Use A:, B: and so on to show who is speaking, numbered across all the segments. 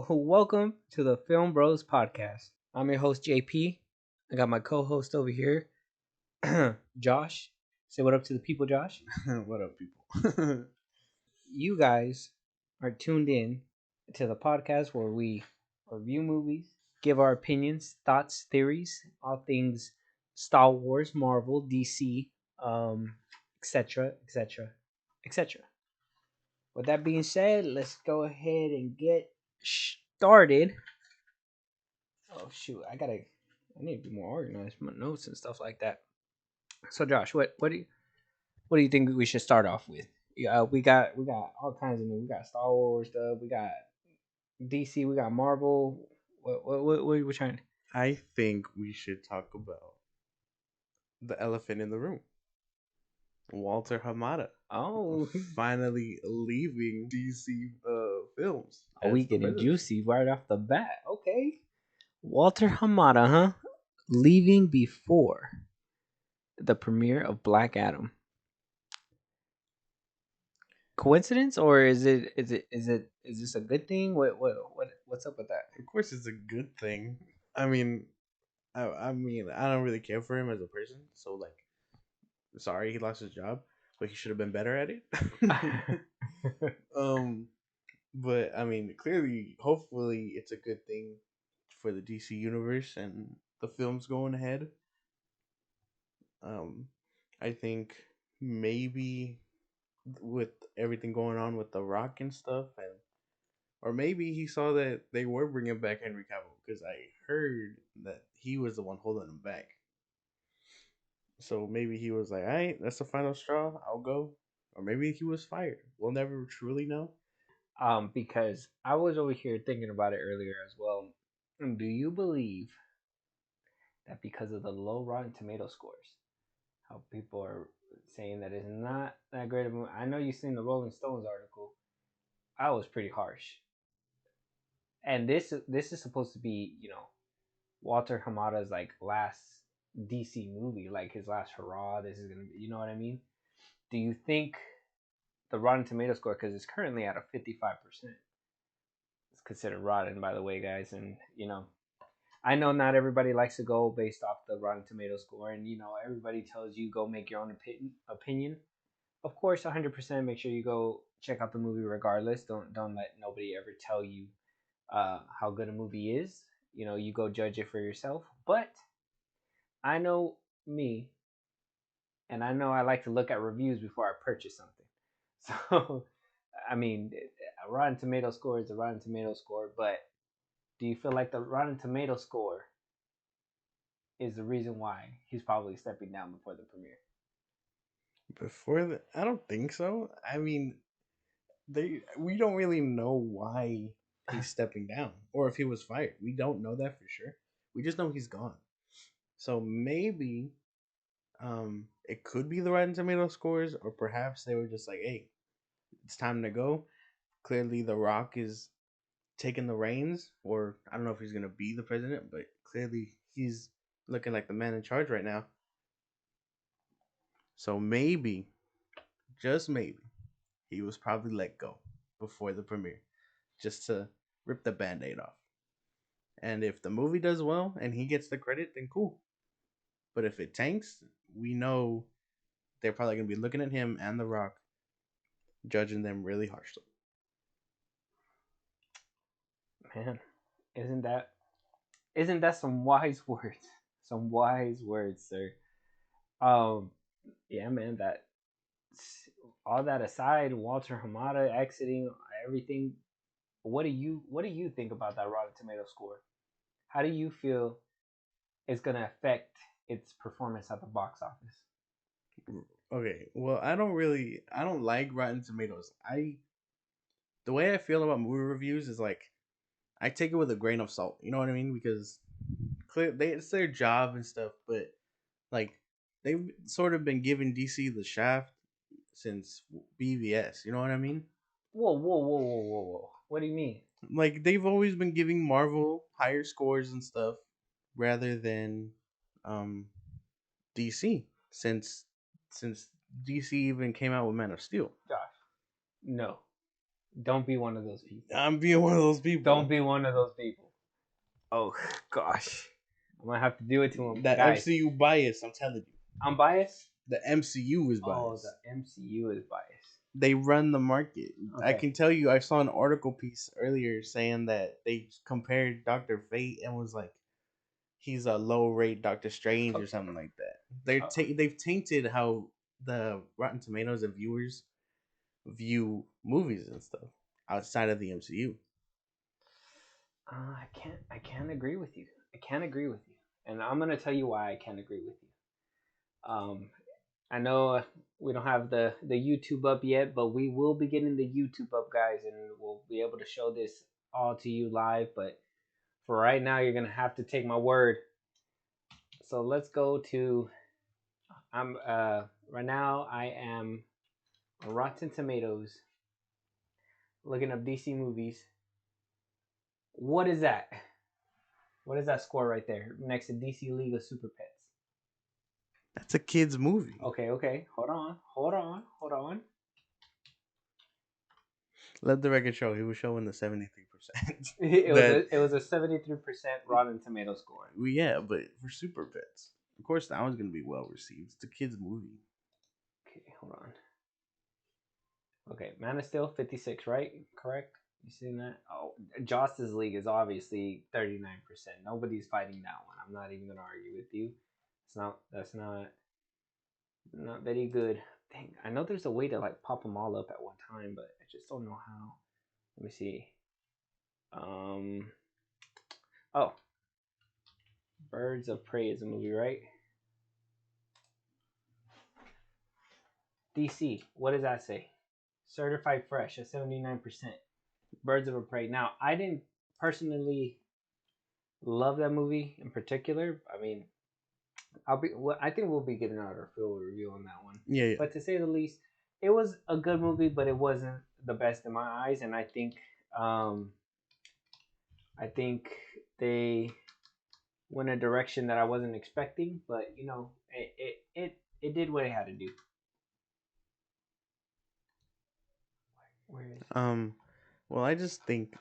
A: Welcome to the Film Bros Podcast. I'm your host, JP. I got my co host over here, Josh. Say what up to the people, Josh.
B: What up, people?
A: You guys are tuned in to the podcast where we review movies, give our opinions, thoughts, theories, all things Star Wars, Marvel, DC, etc., etc., etc. With that being said, let's go ahead and get started. Oh shoot, I need to be more organized with my notes and stuff like that. So Josh, what do you think we should start off with? Yeah, we got all kinds of new. We got Star Wars stuff. We got DC. We got Marvel. What are we trying?
B: I think we should talk about the elephant in the room. Walter Hamada
A: Oh,
B: finally leaving DC films
A: are we
B: as the
A: getting
B: president.
A: juicy right off the bat? Okay, Walter Hamada, huh? Leaving before the premiere of Black Adam. Coincidence, or is this a good thing? What's up with that?
B: Of course, it's a good thing. I mean, I don't really care for him as a person. So, like, sorry he lost his job, but he should have been better at it. um, but I mean, clearly, hopefully, it's a good thing for the DC universe and the films going ahead. Um, I think maybe with everything going on with The Rock and stuff, and or maybe he saw that they were bringing back Henry Cavill because I heard that he was the one holding him back. So maybe he was like, "All right, that's the final straw. I'll go." Or maybe he was fired. We'll never truly know.
A: Because I was over here thinking about it earlier as well. Do you believe that because of the low Rotten Tomato scores, how people are saying that it's not that great of a movie? I know you've seen the Rolling Stones article. I was pretty harsh, and this is supposed to be Walter Hamada's like last DC movie, like his last hurrah. This is gonna be, you know what I mean? Do you think the Rotten Tomato score, because it's currently at a 55%? It's considered rotten, by the way, guys, and I know not everybody likes to go based off the Rotten Tomato score, and everybody tells you go make your own opinion. Of course, 100% make sure you go check out the movie regardless. Don't let nobody ever tell you how good a movie is. You go judge it for yourself. But I know me, and I know I like to look at reviews before I purchase something. So, I mean, a Rotten Tomato score is a Rotten Tomato score, but do you feel like the Rotten Tomato score is the reason why he's probably stepping down before the premiere?
B: I don't think so. I mean, we don't really know why he's stepping down or if he was fired. We don't know that for sure. We just know he's gone. So maybe it could be the Rotten Tomato scores, or perhaps they were just like, "Hey, it's time to go." Clearly, The Rock is taking the reins, or I don't know if he's gonna be the president, but clearly he's looking like the man in charge right now. So maybe, just maybe, he was probably let go before the premiere, just to rip the band-aid off. And if the movie does well and he gets the credit, then cool. But if it tanks, we know they're probably gonna be looking at him and The Rock, judging them really harshly.
A: Man, isn't that isn't that some wise words? Some wise words, sir. Um, yeah, man. That all that aside, Walter Hamada exiting, everything. What do you think about that Rotten Tomato score? How do you feel it's gonna affect its performance at the box office?
B: Okay, well, I don't like Rotten Tomatoes. The way I feel about movie reviews is like I take it with a grain of salt. You know what I mean? Because it's their job and stuff, but like they've sort of been giving DC the shaft since BVS. You know what I mean?
A: Whoa, whoa, whoa, whoa, whoa, whoa! What do you mean?
B: Like they've always been giving Marvel higher scores and stuff rather than um DC since DC even came out with Man of Steel.
A: Josh, no. Don't be one of those people.
B: I'm being one of those people.
A: Don't be one of those people. Oh gosh, I'm gonna have to do it to him,
B: That
A: guys.
B: MCU bias, I'm telling you.
A: I'm biased.
B: The MCU is
A: Oh,
B: biased.
A: the MCU is biased.
B: They run the market. I
A: Okay.
B: can tell you, I saw an article piece earlier saying that they compared Doctor Fate and was like, he's a low rate Doctor Strange or something like that. They've tainted how the Rotten Tomatoes and viewers view movies and stuff outside of the MCU.
A: I can't agree with you. I can't agree with you, and I'm gonna tell you why I can't agree with you. I know we don't have the YouTube up yet, but we will be getting the YouTube up, guys, and we'll be able to show this all to you live. But for right now, you're gonna have to take my word. So let's go to. I'm right now. I am on Rotten Tomatoes, looking up DC movies. What is that? What is that score right there next to DC League of Super Pets?
B: That's a kids movie.
A: Okay. Hold on.
B: Let the record show he was showing the 73%.
A: It was a 73% Rotten Tomato score.
B: Well, yeah, but for Super Pets, of course, that one's gonna be well received. It's a kids movie.
A: Okay, hold on. Okay, Man of Steel 56, right? Correct. You seen that? Oh, Justice League is obviously 39%. Nobody's fighting that one. I'm not even gonna argue with you. It's not. That's not very good. Dang, I know there's a way to like pop them all up at one time, but I just don't know how. Let me see. Oh, Birds of Prey is a movie, right? DC. What does that say? Certified Fresh at 79%. Birds of a Prey. Now, I didn't personally love that movie in particular. I mean, I think we'll be getting out our full review on that one.
B: Yeah.
A: But to say the least, it was a good movie, but it wasn't the best in my eyes, and I think they went a direction that I wasn't expecting. But it did what it had to do. Where is
B: Well, I just think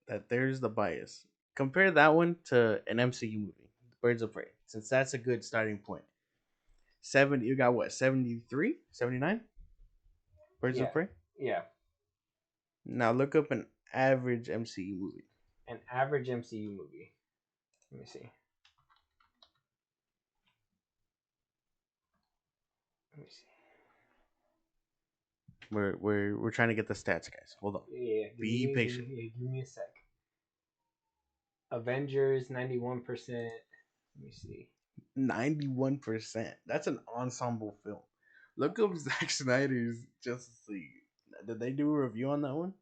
B: that there's the bias. Compare that one to an MCU movie, Birds of Prey, since that's a good starting point. 70, you got what, 73, 79? Birds of
A: Yeah,
B: Prey?
A: yeah.
B: Now look up an average MCU movie.
A: An average MCU movie. Let me see. Let me see.
B: We're trying to get the stats, guys. Hold on.
A: Yeah,
B: Be patient.
A: give me a sec. Avengers 91%. Let me see.
B: 91%. That's an ensemble film. Look up Zack Snyder's Justice League. Did they do a review on that one?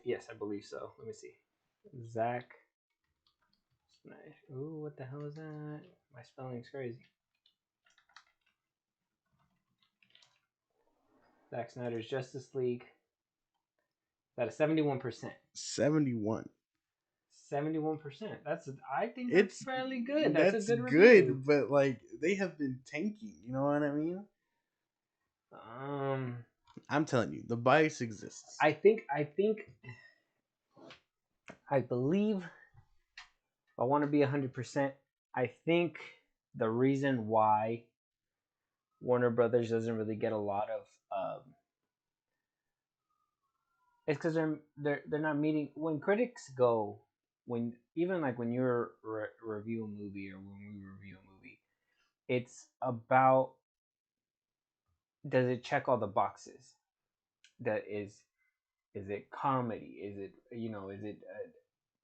A: Yes, I believe so. Let me see. Zack Snyder. Ooh, what the hell is that? My spelling's crazy. Zack Snyder's Justice League. That is 71%.
B: 71.
A: 71%. I think that's fairly good.
B: That's
A: a good
B: good,
A: review.
B: but like they have been tanking. You know what I mean? I'm telling you, the bias exists.
A: I believe. If I want to be 100%, I think the reason why Warner Brothers doesn't really get a lot of it's because they're not meeting when critics go when even like when you're review a movie or when we review a movie, it's about does it check all the boxes? That is it comedy? Is it is it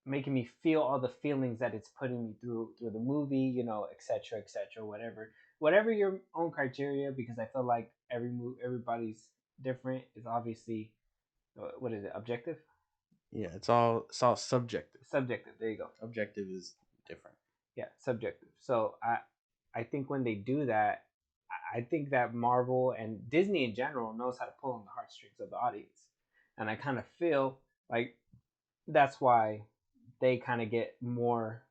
A: making me feel all the feelings that it's putting me through the movie, etc., whatever your own criteria. Because I feel like everybody's different. Is obviously what is it? Objective?
B: Yeah, it's all subjective.
A: Subjective. There you go.
B: Objective is different.
A: Yeah, subjective. So I think when they do that, I think that Marvel and Disney in general knows how to pull on the heartstrings of the audience, and I kind of feel like that's why they kind of get more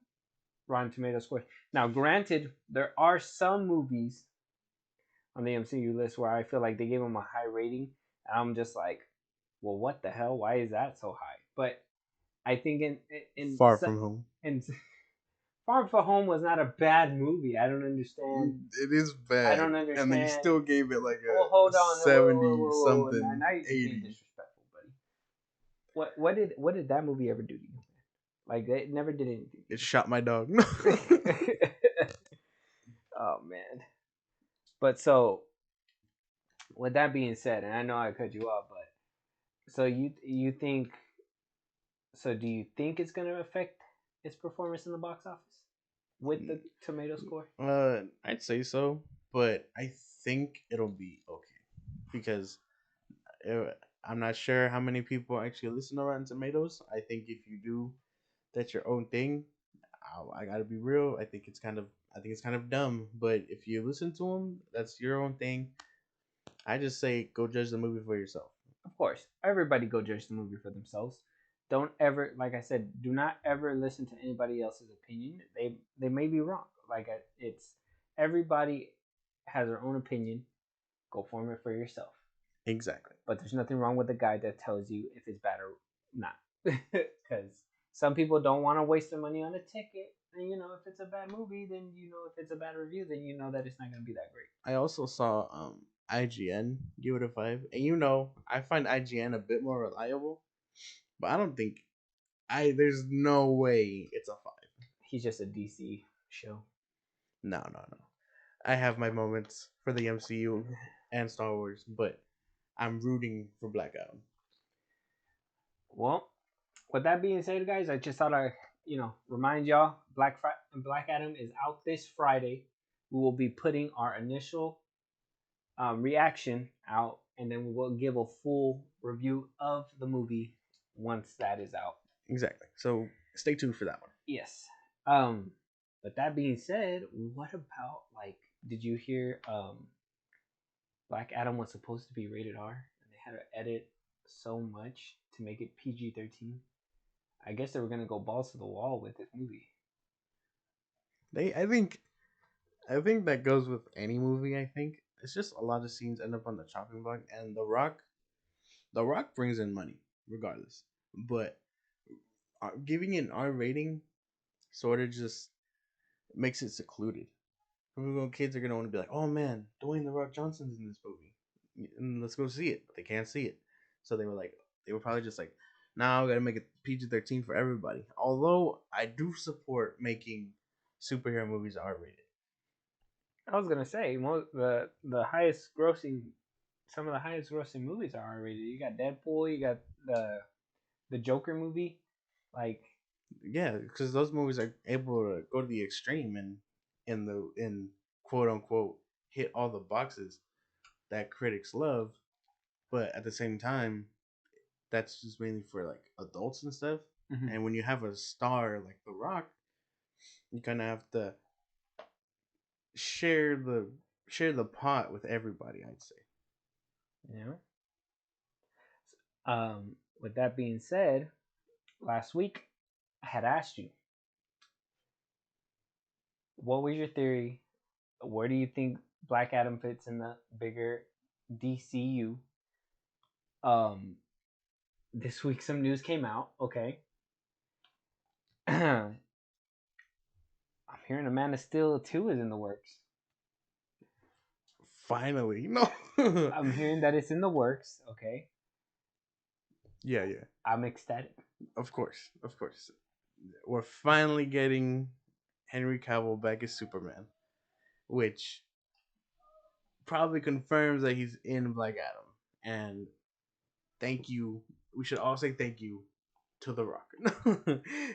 A: Rotten Tomato scores. Now, granted, there are some movies on the MCU list where I feel like they gave them a high rating, and I'm just like, well, what the hell? Why is that so high? But I think
B: Far from home.
A: in Far From Home was not a bad movie. I don't understand.
B: It is
A: I
B: bad,
A: don't
B: and they
A: understand.
B: still gave it like
A: Well,
B: a
A: hold on. Whoa, whoa, whoa,
B: 70
A: whoa, whoa.
B: something,
A: Now you're just being
B: 80.
A: disrespectful, buddy. What did that movie ever do to you? Like it never did anything.
B: It shot my dog.
A: Oh man. But so with that being said, and I know I cut you off, but so you think so? Do you think it's gonna affect its performance in the box office with the tomato score?
B: I'd say so, but I think it'll be okay because I'm not sure how many people actually listen to Rotten Tomatoes. I think if you do, that's your own thing. I gotta be real. I think it's kind of dumb. But if you listen to them, that's your own thing. I just say go judge the movie for yourself.
A: Of course, everybody go judge the movie for themselves. Don't ever, like I said, do not ever listen to anybody else's opinion. They may be wrong. It's everybody has their own opinion. Go form it for yourself.
B: Exactly.
A: But there's nothing wrong with a guide that tells you if it's bad or not. Because some people don't want to waste their money on a ticket. And if it's a bad movie, then if it's a bad review, then that it's not going to be that great.
B: I also saw IGN give it a 5, and I find IGN a bit more reliable, but I don't think there's no way it's a 5.
A: He's just a DC show.
B: No, no, no. I have my moments for the MCU and Star Wars, but I'm rooting for Black Adam.
A: Well, with that being said, guys, I just thought I remind y'all Black Adam is out this Friday. We will be putting our initial reaction out, and then we will give a full review of the movie once that is out.
B: Exactly. So stay tuned for that one.
A: Yes. But that being said, what about did you hear Black Adam was supposed to be rated R and they had to edit so much to make it PG-13? I guess they were gonna go balls to the wall with this movie.
B: I think that goes with any movie. I think it's just a lot of scenes end up on the chopping block, and The Rock brings in money regardless, but giving it an R rating sort of just makes it secluded. Kids are gonna want to be like, "Oh man, Dwayne the Rock Johnson's in this movie, and let's go see it." But they can't see it, so they were probably just like, "Now we gotta make it PG-13 for everybody." Although I do support making superhero movies R rated.
A: I was gonna say the highest grossing, some of the highest grossing movies are R rated. You got Deadpool, you got the Joker movie, like
B: Yeah, because those movies are able to go to the extreme and in quote unquote hit all the boxes that critics love, but at the same time, that's just mainly for like adults and stuff.
A: mm-hmm.
B: And when you have a star like The Rock, you kind of have to share the pot with everybody. I'd say.
A: Yeah. With that being said, last week I had asked you, what was your theory? Where do you think Black Adam fits in the bigger DCU? Um, this week some news came out. Okay, I'm hearing a Man of Steel 2 is in the works.
B: Finally, no.
A: I'm hearing that it's in the works. Okay.
B: Yeah, yeah.
A: I'm ecstatic.
B: Of course, of course. We're finally getting Henry Cavill back as Superman, which probably confirms that he's in Black Adam. And thank you. We should all say thank you to The Rock.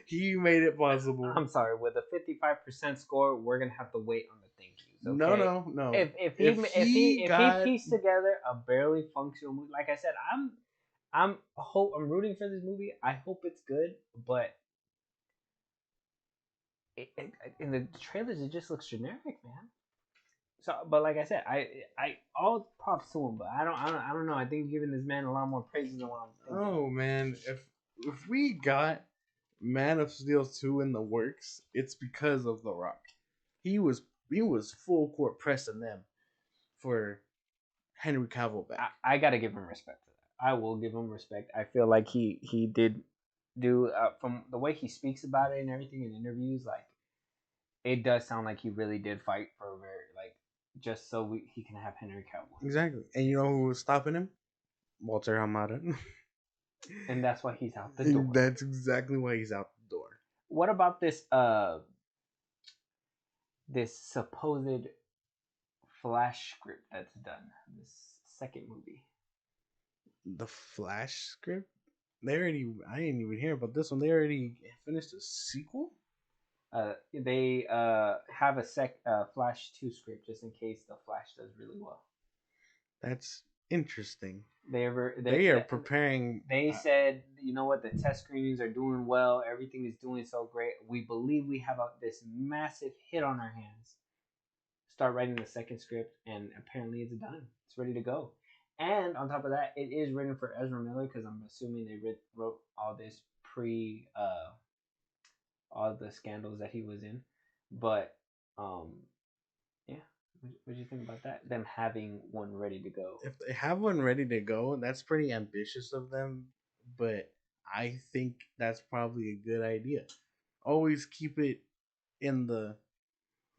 B: He made it possible.
A: I'm sorry, with a 55% score, we're gonna have to wait on the thank yous. Okay?
B: No.
A: If he pieced together a barely functional movie, like I said, I'm rooting for this movie. I hope it's good, but in the trailers it just looks generic, man. So, but like I said, I all props to him, but I don't know. I think giving this man a lot more praises than what I'm thinking.
B: Oh man, if we got Man of Steel 2 in the works, it's because of The Rock. He was full court pressing them for Henry Cavill back.
A: I gotta give him respect for that. I will give him respect. I feel like he did do from the way he speaks about it and everything in interviews. Like it does sound like he really did fight for a very like just so he can have Henry Cavill,
B: Exactly. And you know who was stopping him? Walter Hamada.
A: and that's why he's out the door.
B: That's exactly why he's out the door.
A: What about this supposed Flash script that's done? This second movie.
B: The Flash script? I didn't even hear about this one. They already finished a sequel?
A: They have a Flash 2 script just in case the Flash does really well.
B: That's interesting.
A: They
B: They are preparing.
A: They said, you know what, the test screenings are doing well. Everything is doing so great. We believe we have this massive hit on our hands. Start writing the second script, and apparently it's done. It's ready to go. And on top of that, it is written for Ezra Miller because I'm assuming they wrote all this pre all the scandals that he was in. But yeah, what do you think about that? Them having one ready to go.
B: If they have one ready to go, that's pretty ambitious of them, but I think that's probably a good idea. Always keep it in the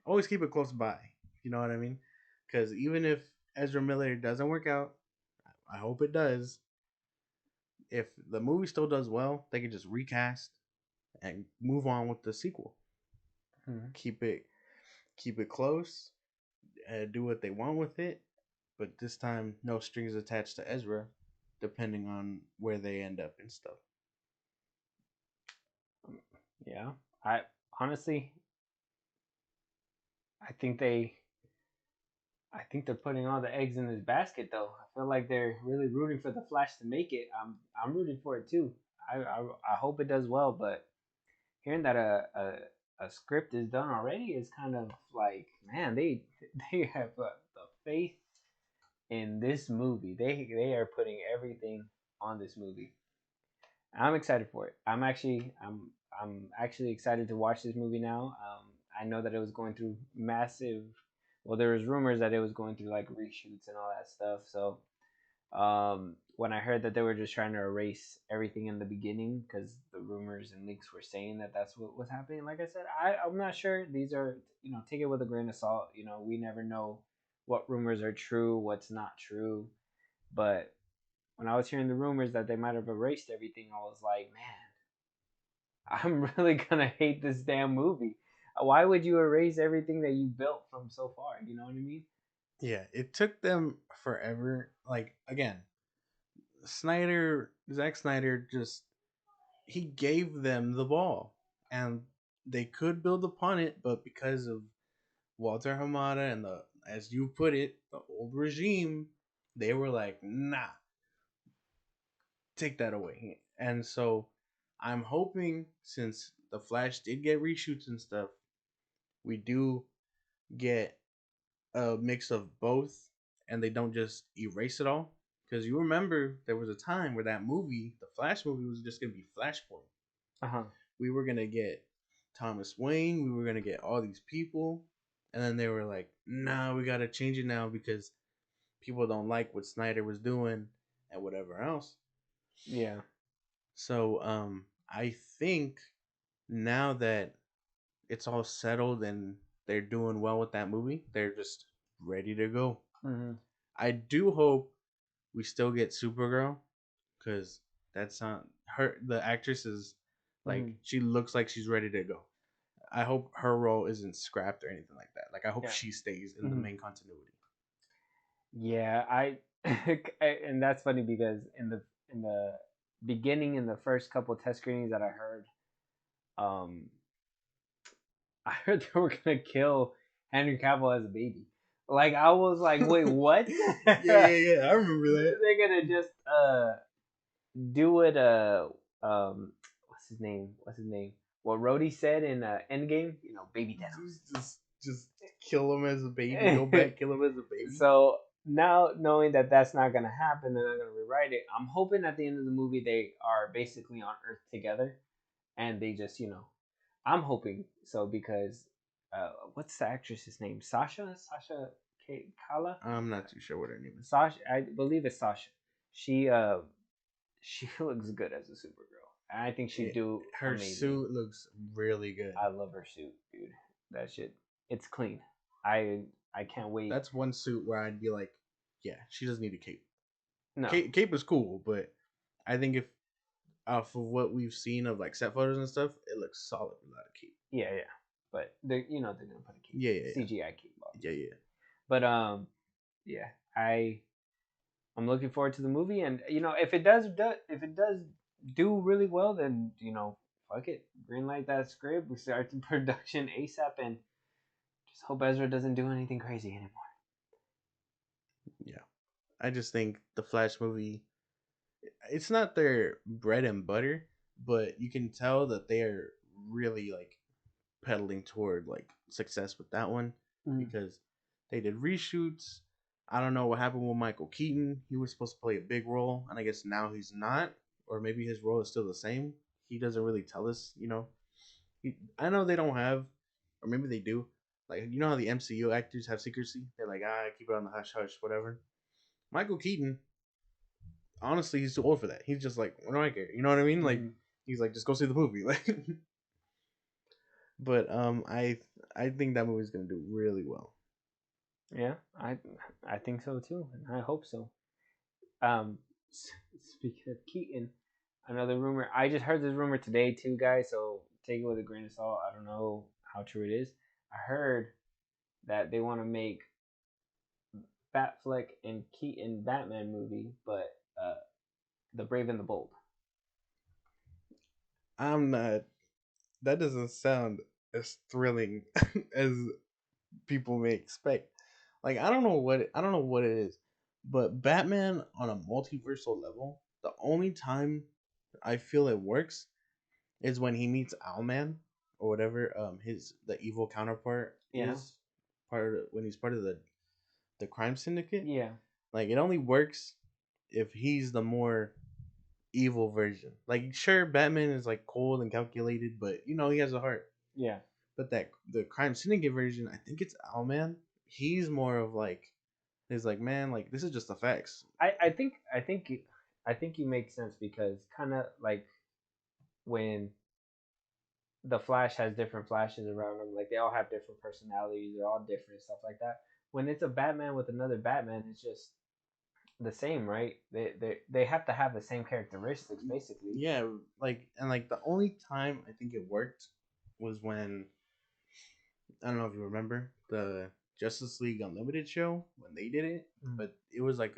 B: always keep it close by. You know what I mean? Cuz even if Ezra Miller doesn't work out, I hope it does. If the movie still does well, they could just recast and move on with the sequel.
A: Mm-hmm.
B: Keep it close, do what they want with it, but this time no strings attached to Ezra, depending on where they end up and stuff.
A: Yeah, I honestly, I think they, I think they're putting all the eggs in this basket. Though I feel like they're really rooting for the Flash to make it. I'm rooting for it too. I hope it does well, but hearing that a script is done already is kind of like, man, they have the faith in this movie. They are putting everything on this movie. I'm excited for it. I'm actually excited to watch this movie now. I know that it was going through massive. Well, there was rumors that it was going through like reshoots and all that stuff. So when I heard that they were just trying to erase everything in the beginning because the rumors and leaks were saying that that's what was happening. Like I said, I'm not sure. These are, take it with a grain of salt. We never know what rumors are true, what's not true. But when I was hearing the rumors that they might have erased everything, I was like, man, I'm really gonna hate this damn movie. Why would you erase everything that you built from so far? You know what I mean?
B: Yeah, it took them forever. Like again, Zack Snyder just he gave them the ball and they could build upon it, but because of Walter Hamada and the as you put it, the old regime, they were like, nah, take that away. And so I'm hoping since the Flash did get reshoots and stuff, we do get a mix of both and they don't just erase it all. Because you remember there was a time where that movie, the Flash movie, was just gonna be Flashpoint.
A: Uh-huh.
B: We were gonna get Thomas Wayne, we were gonna get all these people, and then they were like, nah, we gotta change it now because people don't like what Snyder was doing and whatever else.
A: Yeah.
B: So I think now that it's all settled and they're doing well with that movie, they're just ready to go.
A: Mm-hmm.
B: I do hope we still get Supergirl because that's not her. The actress is like
A: Mm-hmm.
B: she looks like she's ready to go. I hope her role isn't scrapped or anything like that. Like I hope
A: Yeah.
B: she stays in the
A: Mm-hmm.
B: main continuity.
A: Yeah, and that's funny because in the beginning, in the first couple test screenings that um I heard they were gonna kill Henry Cavill as a baby. Like I was like, wait, what?
B: Yeah. I remember that.
A: They're gonna just do it what's his name? What's his name? What Rhodey said in Endgame, baby
B: Just kill him as a baby. Go
A: Thanos.
B: back, kill him as a baby.
A: So now knowing that that's not gonna happen, they're not gonna rewrite it. I'm hoping at the end of the movie they are basically on Earth together, and they just I'm hoping so because what's the actress's name? Sasha Kala.
B: I'm not too sure what her name is.
A: Sasha, I believe it's Sasha. she looks good as a Supergirl. I think she'd
B: It,
A: do
B: her
A: amazing.
B: suit looks really good.
A: I love her suit, dude. That shit, it's clean. I I can't wait.
B: That's one suit where I'd be like, yeah, she doesn't need a cape.
A: No,
B: Cape is cool, but I think if off of what we've seen of like set photos and stuff, it looks solid without a cape.
A: yeah, yeah, but they they're gonna put a cape,
B: Yeah, yeah, yeah,
A: CGI cape,
B: yeah,
A: obviously.
B: yeah.
A: But yeah, I'm looking forward to the movie, and if it does do really well, then fuck it, greenlight that script, we start the production ASAP, and just hope Ezra doesn't do anything crazy anymore.
B: Yeah. I just think the Flash movie, it's not their bread and butter, but you can tell that they are really like pedaling toward like success with that one
A: Mm.
B: because they did reshoots. I don't know what happened with Michael Keaton. He was supposed to play a big role, and I guess now he's not, or maybe his role is still the same. He doesn't really tell us, you know. I know they don't have, or maybe they do. Like you know how the MCU actors have secrecy? They're like, keep it on the hush hush, whatever. Michael Keaton, honestly, he's too old for that. He's just like, what do I care? You know what I mean? Like,
A: Mm.
B: he's like, just go see the movie. Like, but I think that movie's gonna do really well.
A: Yeah, I think so too, and I hope so. Um, Speaking of Keaton, another rumor. I just heard this rumor today too, guys. So take it with a grain of salt. I don't know how true it is. I heard that they want to make Batfleck and Keaton Batman movie, but the Brave and the Bold.
B: I'm not. That doesn't sound as thrilling as people may expect. Like I don't know what it is, but Batman on a multiversal level, the only time I feel it works is when he meets Owlman or whatever his the evil counterpart
A: Yeah,
B: is when he's part of the crime syndicate.
A: yeah,
B: Like it only works if he's the more evil version. Like sure Batman is like cold and calculated, but he has a heart.
A: yeah.
B: But that the crime syndicate version, I think it's Owlman. He's more of like he's like, man, like this is just the facts.
A: I think you make sense because kind of like when the Flash has different Flashes around them. Like they all have different personalities. They're all different stuff like that. When it's a Batman with another Batman, it's just the same, right? They have to have the same characteristics, basically.
B: Yeah, like and like the only time I think it worked was when I don't know if you remember the Justice League Unlimited show when they did it,
A: Mm.
B: but it was like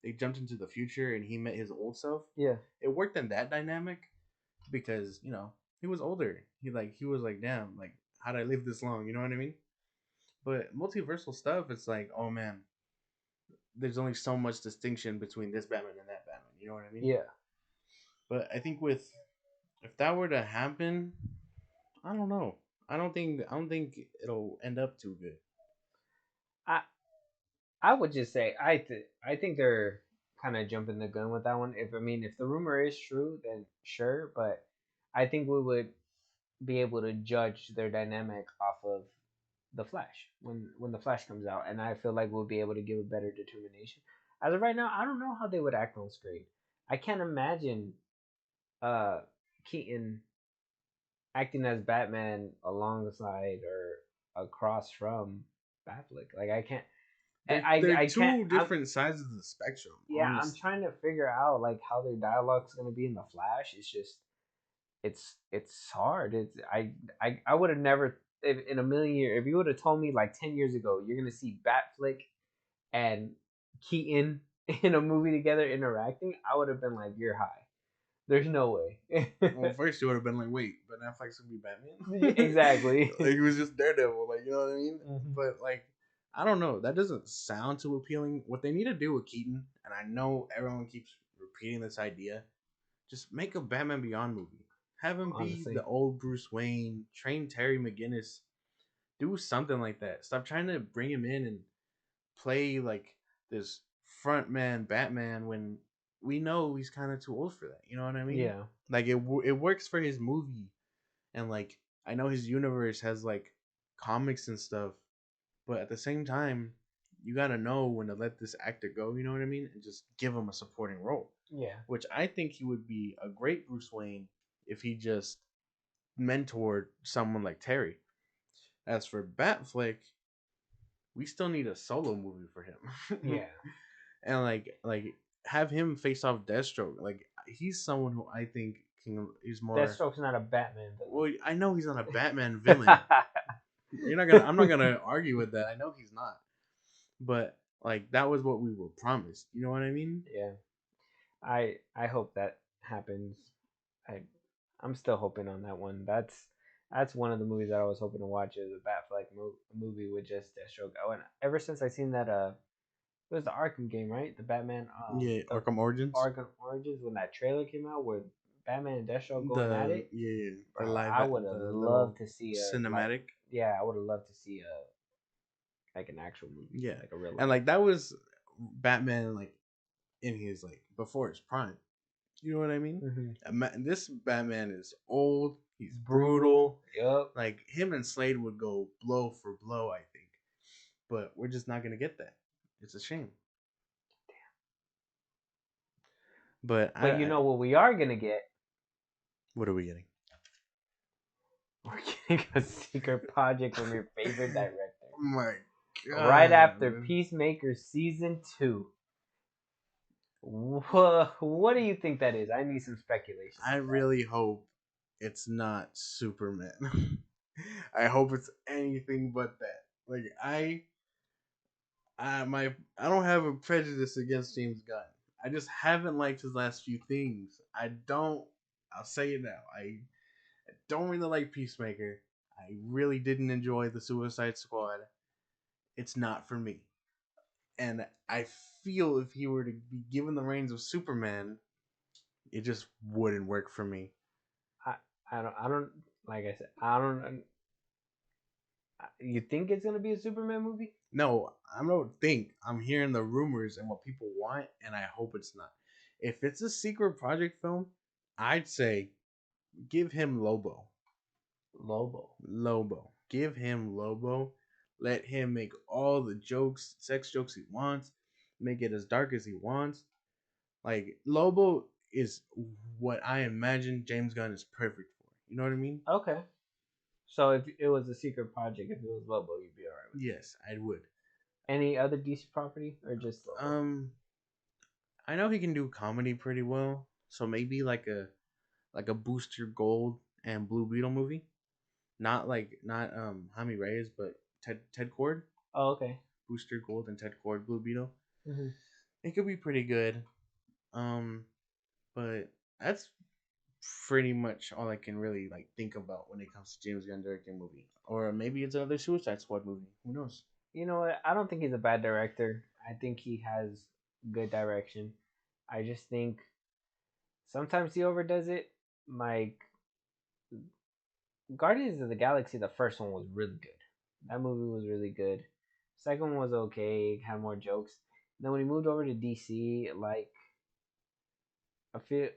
B: they jumped into the future and he met his old self.
A: Yeah,
B: It worked in that dynamic because he was older. He was like, damn, like how'd I live this long? You know what I mean? But multiversal stuff, it's like, oh man, there's only so much distinction between this Batman and that Batman. You know what I mean?
A: yeah.
B: But I think with if that were to happen, I don't know. I don't think it'll end up too good.
A: I I would just say I think they're kind of jumping the gun with that one. If the rumor is true, then sure. But I think we would be able to judge their dynamic off of the Flash when the Flash comes out, and I feel like we'll be able to give a better determination. As of right now, I don't know how they would act on screen. I can't imagine uh Keaton acting as Batman alongside or across from Batfleck. Like I can't.
B: They're
A: I can't.
B: two different sides of the spectrum,
A: Yeah, I'm
B: honestly.
A: trying to figure out like how their dialogue's gonna be in the Flash. It's just it's hard. I would have never in a million years if you would have told me like 10 years ago you're gonna see Batflick and Keaton in a movie together interacting, I would have been like, you're high. There's no way.
B: Well, first you would have been like, wait, but Netflix would be
A: Yeah,
B: Batman.
A: exactly.
B: Like he was just Daredevil, like you know what I mean?
A: Mhm.
B: But like, I don't know. That doesn't sound too appealing. What they need to do with Keaton, and I know everyone keeps repeating this idea, just make a Batman Beyond movie. Have him be the
A: Honestly,
B: old Bruce Wayne. Train Terry McGinnis. Do something like that. Stop trying to bring him in and play like this front man Batman when we know he's kind of too old for that. You know what I mean?
A: yeah.
B: Like it works for his movie, and like I know his universe has like comics and stuff, but at the same time, you gotta know when to let this actor go. You know what I mean? And just give him a supporting role.
A: Yeah.
B: Which I think he would be a great Bruce Wayne if he just mentored someone like Terry. As for Batfleck, we still need a solo movie for him.
A: Yeah.
B: And like have him face off Deathstroke. Like he's someone who I think is more.
A: Deathstroke's not a Batman villain.
B: Well, I know he's not a Batman villain. You're not gonna. I'm not gonna argue with that. I know he's not. But like that was what we were promised. You know what I mean?
A: Yeah. I hope that happens. I I'm still hoping on that one. That's one of the movies that I was hoping to watch is a Batfleck movie with just Deathstroke. Oh, and ever since I seen that it was the Arkham game, right? The Batman
B: Yeah,
A: the
B: Arkham Origins.
A: Arkham Origins when that trailer came out where Batman and Deathstroke going at
B: The
A: it.
B: yeah, the
A: Bro,
B: live
A: I would have
B: the
A: loved
B: little
A: to see
B: cinematic.
A: yeah, I would have loved to see like an actual movie,
B: Yeah,
A: like a real
B: and
A: life.
B: like that was Batman like in his like before his prime. You know what I mean? This Batman is old. He's brutal.
A: Yup.
B: Like him and Slade would go blow for blow, I think. But we're just not gonna get that. It's a shame. But
A: But you know what we are gonna get?
B: what are we getting?
A: We're getting a secret project from your favorite director.
B: Oh my god!
A: Right after Peacemaker season 2. What do you think that is? I need some speculation.
B: I really hope it's not Superman. I hope it's anything but that. Like I don't have a prejudice against James Gunn. I just haven't liked his last few things. I don't. I'll say it now. I don't really like Peacemaker. I really didn't enjoy the Suicide Squad. It's not for me. And I feel if he were to be given the reins of Superman, it just wouldn't work for me.
A: I I don't like I said I don't. You think it's gonna be a Superman movie?
B: No, I don't think. I'm hearing the rumors and what people want, and I hope it's not. If it's a secret project film, I'd say give him Lobo.
A: Lobo.
B: Lobo. Give him Lobo. Let him make all the jokes, sex jokes he wants. Make it as dark as he wants. Like Lobo is what I imagine James Gunn is perfect for. You know what I mean?
A: Okay. So if it was a secret project, if it was Lobo, you'd be alright with it.
B: Yes, I would.
A: Any other DC property or just Lobo?
B: I know he can do comedy pretty well, so maybe like a Booster Gold and Blue Beetle movie. Not Jaime Reyes, but Ted Cord.
A: Oh, okay.
B: Booster Gold and Ted Cord Blue Beetle.
A: Mm-hmm.
B: It could be pretty good. Um, but that's pretty much all I can really like think about when it comes to James Gunn directing a movie. Or maybe it's another Suicide Squad movie. Who knows?
A: You know what? I don't think he's a bad director. I think he has good direction. I just think sometimes he overdoes it. Like Guardians of the Galaxy, the first one was really good. That movie was really good. Second one was okay, had more jokes. And then when he moved over to DC, like I feel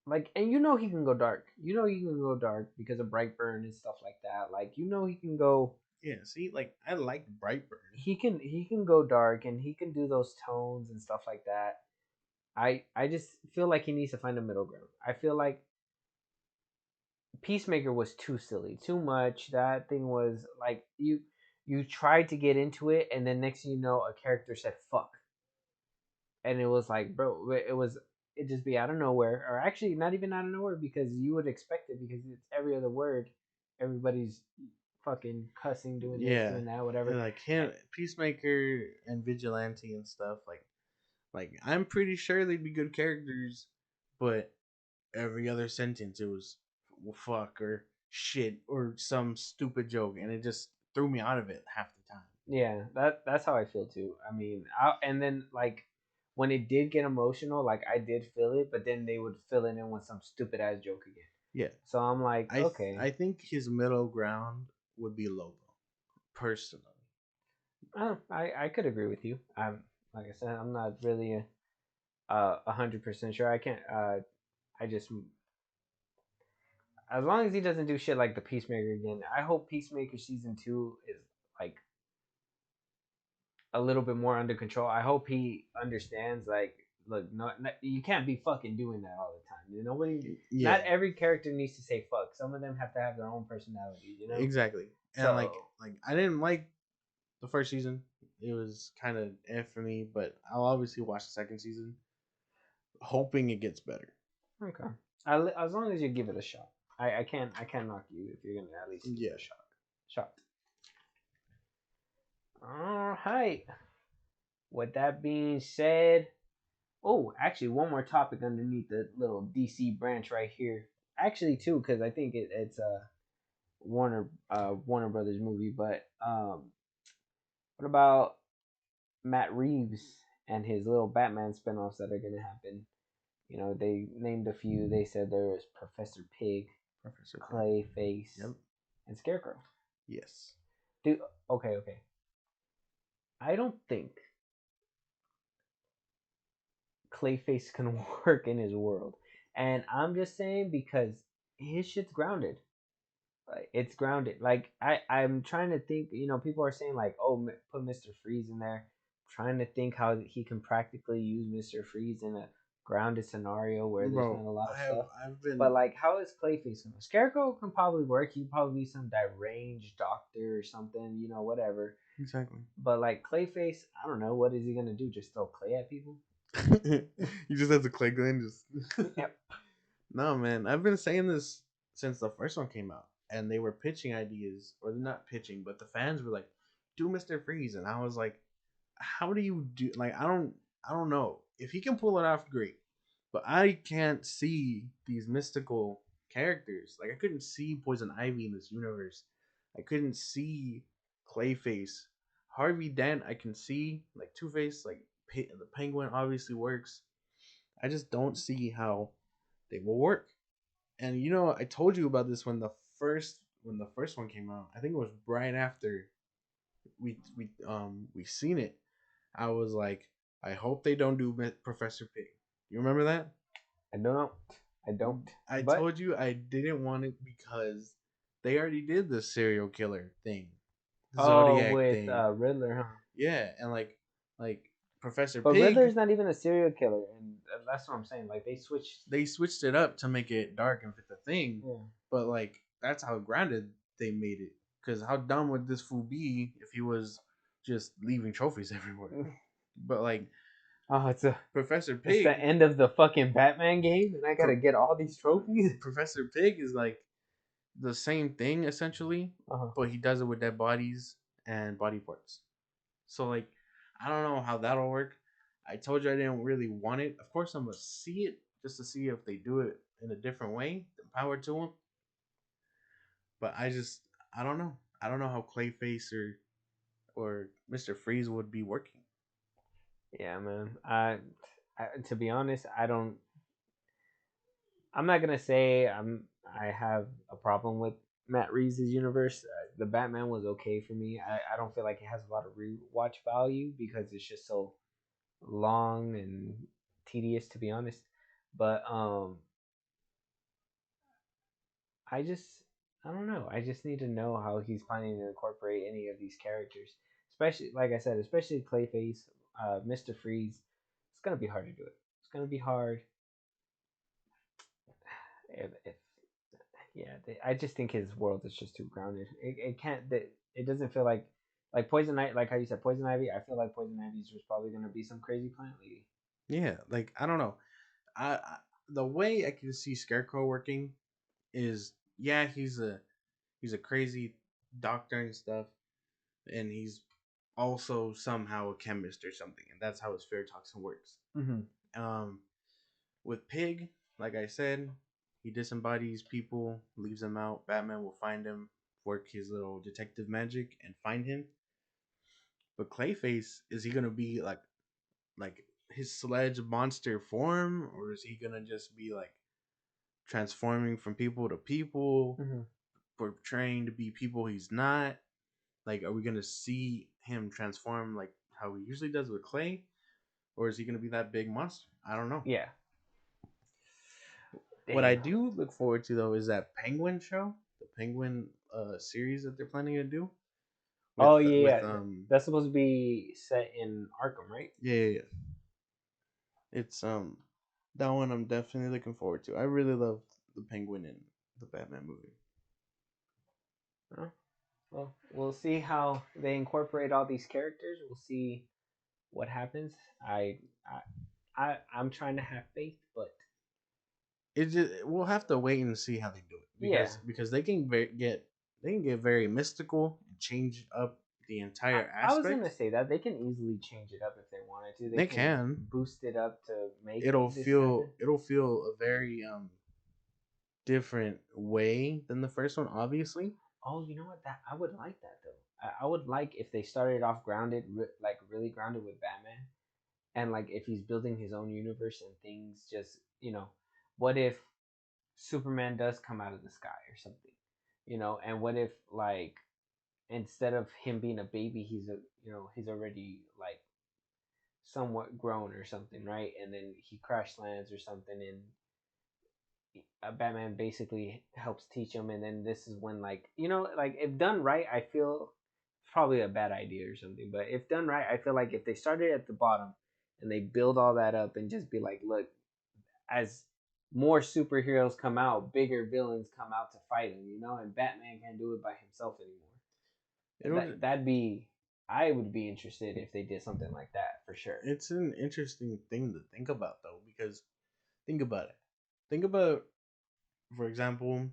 A: like, and you know he can go dark. You know he can go dark because of Brightburn and stuff like that. Like you know he can go.
B: Yeah, see, like I like Brightburn.
A: He can go dark and he can do those tones and stuff like that. I just feel like he needs to find a middle ground. I feel like Peacemaker was too silly, too much. That thing was like you tried to get into it, and then next thing you know, a character said "fuck," and it was like, bro, it just be out of nowhere, or actually not even out of nowhere because you would expect it because it's every other word. Everybody's fucking cussing, doing this,
B: Yeah,
A: doing that, whatever.
B: and like him, Peacemaker and Vigilante and stuff. Like I'm pretty sure they'd be good characters, but every other sentence it was fuck or shit or some stupid joke, and it just threw me out of it half the time.
A: Yeah, that's how I feel too. I mean, and then like when it did get emotional, like I did feel it, but then they would fill it in with some stupid ass joke again.
B: Yeah,
A: So I'm like, okay,
B: I think his middle ground would be Lobo, personally.
A: I could agree with you. I'm like I said, I'm not really 100% sure. I can't. I just as long as he doesn't do shit like the Peacemaker again. I hope Peacemaker season 2 is like a little bit more under control. I hope he understands like look, you can't be fucking doing that all the time. You know, nobody,
B: Yeah,
A: not every character needs to say fuck. Some of them have to have their own personalities. You know,
B: exactly. And
A: so
B: I didn't like the first season. It was kind of for me, but I'll obviously watch the second season, hoping it gets better.
A: okay. As long as you give it a shot, I can't knock you if you're gonna at least give it
B: Yeah.
A: a shot. Shot. All right. With that being said, oh, actually, one more topic underneath the little DC branch right here. Actually, two, because I think it's a Warner Brothers movie. But what about Matt Reeves and his little Batman spinoffs that are gonna happen? You know, they named a few. They said there was Professor Pig,
B: Professor Pig.
A: Clayface,
B: Yep.
A: and Scarecrow.
B: Yes.
A: Do okay, okay. I don't think Clayface can work in his world, and I'm just saying because his shit's grounded. Like, it's grounded. Like I'm trying to think. You know, people are saying like, oh, put Mister Freeze in there. Trying to think how he can practically use Mister Freeze in a grounded scenario where there's
B: Bro,
A: not a lot of stuff.
B: I've been
A: But like, how is Clayface gonna? Scarecrow can probably work. He'd probably be some deranged doctor or something. You know, whatever.
B: exactly.
A: But like Clayface, I don't know. What is he gonna do? Just throw clay at people?
B: You just have to click in. Just
A: Yep.
B: no, man. I've been saying this since the first one came out, and they were pitching ideas, or not pitching, but the fans were like, "Do Mister Freeze," and I was like, "How do you do? Like, I don't know. If he can pull it off, great. But I can't see these mystical characters. Like, I couldn't see Poison Ivy in this universe. I couldn't see Clayface, Harvey Dent. I can see like Two Face, like the Penguin obviously works. I just don't see how they will work. And you know, I told you about this when the first one came out. I think it was right after we seen it. I was like, I hope they don't do Professor Pig. You remember that?
A: I don't know. I don't.
B: I
A: But
B: told you I didn't want it because they already did the serial killer thing,
A: oh,
B: Zodiac
A: with
B: thing.
A: Riddler, huh?
B: Yeah, and like Professor
A: But
B: Pig,
A: Riddler's not even a serial killer, and that's what I'm saying. Like they switched.
B: they switched it up to make it dark and fit the thing,
A: Yeah.
B: but like that's how grounded they made it. Because how dumb would this fool be if he was just leaving trophies everywhere? But like
A: Oh,
B: Professor
A: it's the
B: Pig,
A: end of the fucking Batman game, and I gotta get all these trophies.
B: Professor Pig is like the same thing essentially,
A: Uh-huh.
B: but he does it with dead bodies and body parts. So like, I don't know how that'll work. I told you I didn't really want it. Of course, I'm gonna see it just to see if they do it in a different way. Power to them. But I don't know. I don't know how Clayface or Mister Freeze would be working.
A: Yeah, man. To be honest, I don't. I'm not gonna say I have a problem with Matt Reeves' universe. The Batman was okay for me. I don't feel like it has a lot of rewatch value because it's just so long and tedious, to be honest. But I just I don't know. I just need to know how he's planning to incorporate any of these characters, especially like I said, especially Clayface, Mister Freeze. It's gonna be hard to do it. It's gonna be hard. If yeah, I just think his world is just too grounded. It can't. It doesn't feel like Poison Ivy. Like how you said, Poison Ivy. I feel like Poison Ivy is just probably gonna be some crazy plant lady.
B: Yeah, like I don't know. I the way I can see Scarecrow working is yeah, he's a crazy doctor and stuff, and he's also somehow a chemist or something, and that's how his ferrotoxin works.
A: Mm-hmm.
B: Um, with Pig, like I said, he disembodies people, leaves them out. Batman will find him, work his little detective magic, and find him. But Clayface, is he gonna be like his sledge monster form, or is he gonna just be like transforming from people to people,
A: Mm-hmm.
B: portraying to be people he's not? Like, are we gonna see him transform like how he usually does with Clay, or is he gonna be that big monster? I don't know.
A: Yeah.
B: What I
A: Damn.
B: do look forward to though is that Penguin show, the Penguin series that they're planning to do,
A: Oh
B: with
A: yeah, that's supposed to be set in Arkham, right?
B: yeah. It's that one I'm definitely looking forward to. I really love the Penguin in the Batman movie.
A: Oh, well, we'll see how they incorporate all these characters. We'll see what happens. I'm trying to have faith, but
B: It just we'll have to wait and see how they do it
A: yeah,
B: because they can get very mystical and change up the entire
A: I was
B: aspect.
A: gonna say that they can easily change it up if they wanted to. They
B: They
A: can
B: can.
A: boost it up to make this happen.
B: It'll feel a very different way than the first one, obviously.
A: Oh, you know what? That I would like that though. I would like if they started off grounded, like really grounded with Batman, and like if he's building his own universe and things just what if Superman does come out of the sky or something, and what if like instead of him being a baby, he's already like somewhat grown or something, right? And then he crash lands or something, and Batman basically helps teach him, and then this is when like if done right, I feel it's probably a bad idea or something, but if done right, I feel like if they started at the bottom and they build all that up and just be like, look, as more superheroes come out, bigger villains come out to fight him, and Batman can't do it by himself anymore.
B: It'll
A: That'd be I would be interested if they did something like that for sure.
B: It's an interesting thing to think about though, because think about it. Think about, for example,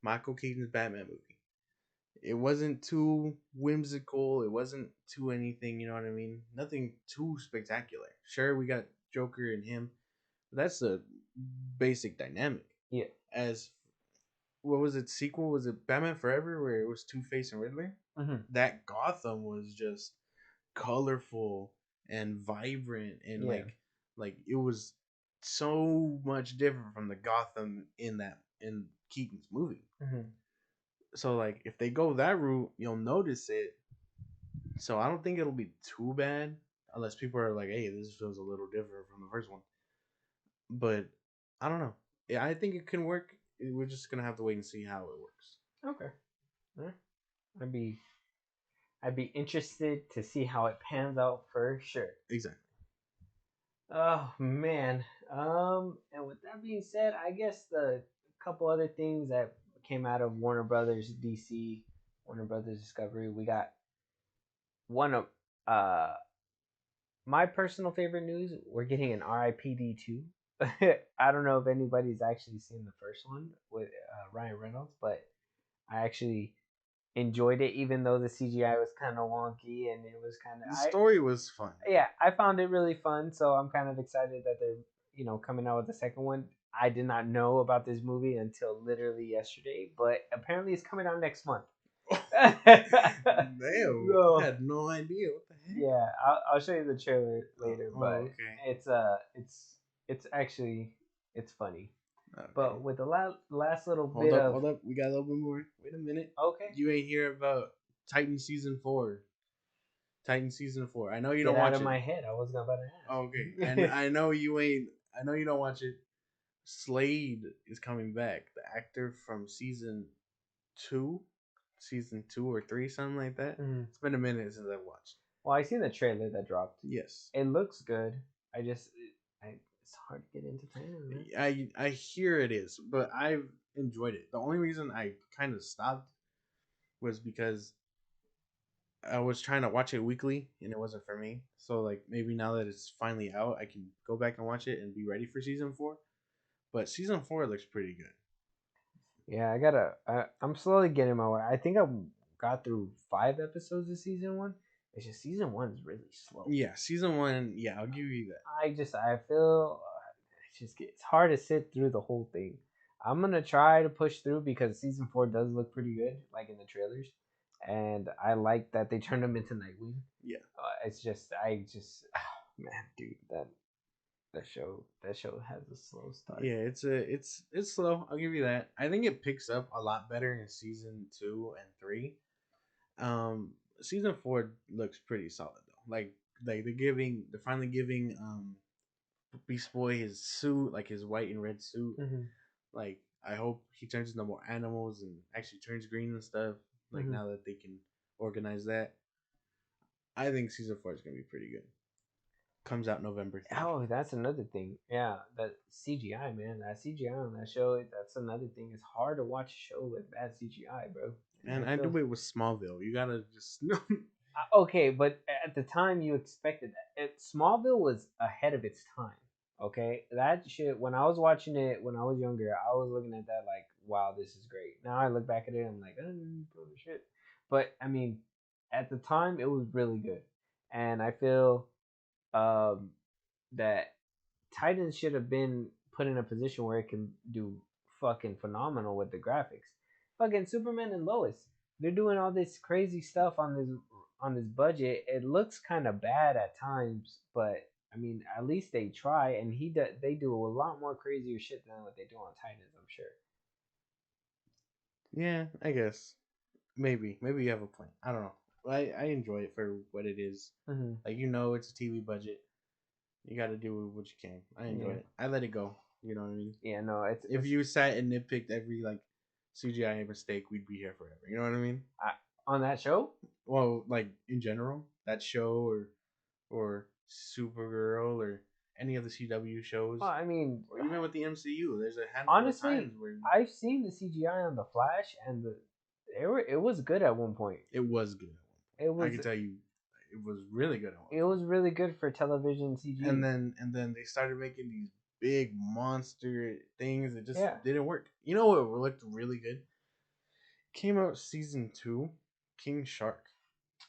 B: Michael Keaton's Batman movie. It wasn't too whimsical. It wasn't too anything. You know what I mean? Nothing too spectacular. Sure, we got Joker and him, but that's the basic dynamic.
A: Yeah.
B: As what was it? Sequel was it Batman Forever, where it was Two Face and Riddler?
A: Mm-hmm.
B: That Gotham was just colorful and vibrant and
A: Yeah.
B: like it was so much different from the Gotham in Keaton's movie.
A: Mm-hmm.
B: So like if they go that route, you'll notice it. So I don't think it'll be too bad unless people are like, "Hey, this feels a little different from the first one." But I don't know. Yeah, I think it can work. We're just gonna have to wait and see how it works.
A: Okay. Yeah. I'd be I'd be interested to see how it pans out for sure.
B: Exactly.
A: Oh man. And with that being said, I guess the couple other things that came out of Warner Brothers DC, Warner Brothers Discovery, we got one of my personal favorite news. We're getting an RIPD 2. I don't know if anybody's actually seen the first one with Ryan Reynolds, but I actually enjoyed it, even though the CGI was kind of wonky and it was kind of
B: The story was fun.
A: yeah, I found it really fun. So I'm kind of excited that they're coming out with the second one. I did not know about this movie until literally yesterday, but apparently it's coming out next month.
B: Damn,
A: So
B: I had no idea. What the heck?
A: yeah, I'll show you the trailer later,
B: Oh,
A: but
B: okay.
A: it's actually it's funny.
B: Okay.
A: But with the last little
B: Hold
A: bit
B: up,
A: of
B: hold up. We got a little bit more. Wait a minute.
A: okay,
B: You ain't hear about Titan season 4. Titan season 4. I know you
A: get
B: don't
A: out
B: watch
A: of
B: it.
A: my head. I wasn't about to ask.
B: Oh, okay. And I know you ain't. I know you don't watch it. Slade is coming back. The actor from two, season 2 or 3, something like that.
A: Mhm.
B: It's been a minute since I've watched.
A: Well, I seen the trailer that dropped.
B: Yes.
A: It looks good. It's hard to get into Titan, man.
B: I hear it is, but I've enjoyed it. The only reason I kind of stopped was because I was trying to watch it weekly and it wasn't for me. So like maybe now that it's finally out, I can go back and watch it and be ready for season 4. But season 4 looks pretty good.
A: Yeah, I'm slowly getting my way. I think I got through 5 episodes of season one. It's just season one is really slow.
B: Yeah, season 1. Yeah, I'll give you that.
A: I feel it's hard to sit through the whole thing. I'm gonna try to push through because season four does look pretty good, like in the trailers, and I like that they turned him into Nightwing.
B: Yeah,
A: It's just man, dude, that show has a slow start.
B: yeah, it's slow. I'll give you that. I think it picks up a lot better in season 2 and 3. Season 4 looks pretty solid though. Like they're finally giving Beast Boy his suit, like his white and red suit.
A: Mm-hmm.
B: Like I hope he turns into more animals and actually turns green and stuff. Like
A: Mm-hmm.
B: now that they can organize that. I think season 4 is gonna be pretty good. Comes out November 3rd.
A: Oh, that's another thing. Yeah, that CGI, man. That CGI on that show. That's another thing. It's hard to watch a show with bad CGI, bro.
B: And
A: I
B: I
A: feel
B: do it with Smallville. You gotta just
A: okay, but at the time you expected that. Smallville was ahead of its time. Okay, that shit. When I was watching it when I was younger, I was looking at that like, wow, this is great. Now I look back at it, I'm like, oh, shit. But I mean, at the time, it was really good, and I feel um, that Titans should have been put in a position where it can do fucking phenomenal with the graphics. Fucking Superman and Lois, they're doing all this crazy stuff on this budget. It looks kind of bad at times, but I mean, at least they try, and they do a lot more crazier shit than what they do on Titans. I'm sure.
B: yeah, I guess. Maybe you have a point. I don't know. I enjoy it for what it is.
A: Mm-hmm.
B: Like it's a TV budget. You got to do what you can. I enjoy
A: Yeah.
B: it. I let it go. You know what I mean?
A: Yeah. No.
B: If you sat and nitpicked every like CGI mistake, we'd be here forever. You know what I mean?
A: I, on that show.
B: Well, like in general, that show or Supergirl or any of the CW
A: Well,
B: shows,
A: I mean,
B: or even with the MCU, there's a handful of
A: honestly,
B: times where
A: I've seen the CGI on the Flash, and it was good at one point.
B: it was good.
A: It
B: I
A: was
B: can tell you, it was really good at one
A: it
B: point.
A: was really good for television CG.
B: And then they started making these big monster things. It just
A: Yeah.
B: didn't work. You know what looked really good? Came out season 2, King Shark.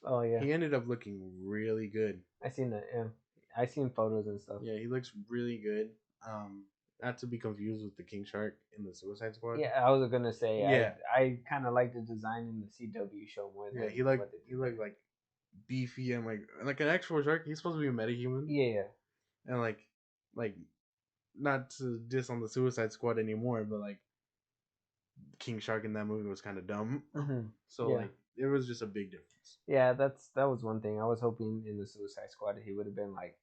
A: Oh yeah,
B: He ended up looking really good.
A: I seen that. Yeah, I seen photos and stuff.
B: Yeah, he looks really good. Um, Not to be confused with the King Shark in the Suicide Squad.
A: Yeah, I was gonna say
B: Yeah,
A: I kind of like the design in the CW show more
B: yeah,
A: than
B: he
A: what they
B: he
A: did
B: looked
A: there.
B: like beefy and like an actual shark. He's supposed to be a metahuman,
A: Yeah,
B: and like not to diss on the Suicide Squad anymore, but like King Shark in that movie was kind of dumb.
A: mm-hmm.
B: So
A: Yeah,
B: like it was just a big difference.
A: yeah. That was one thing. I was hoping in the Suicide Squad he would have been like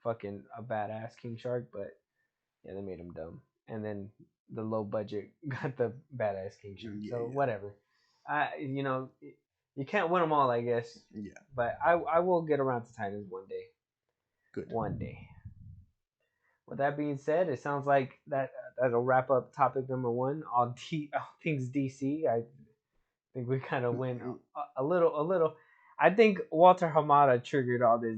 A: fucking a badass King Shark, but yeah, they made him dumb. And then the low budget got the badass King Shark.
B: Yeah,
A: So
B: yeah,
A: whatever. You can't win them all, I guess.
B: yeah.
A: But I will get around to Titans one day.
B: Good.
A: One day. With that being said, it sounds like that'll wrap up topic number one. All things DC. I think we kind of went a little. A little. I think Walter Hamada triggered all this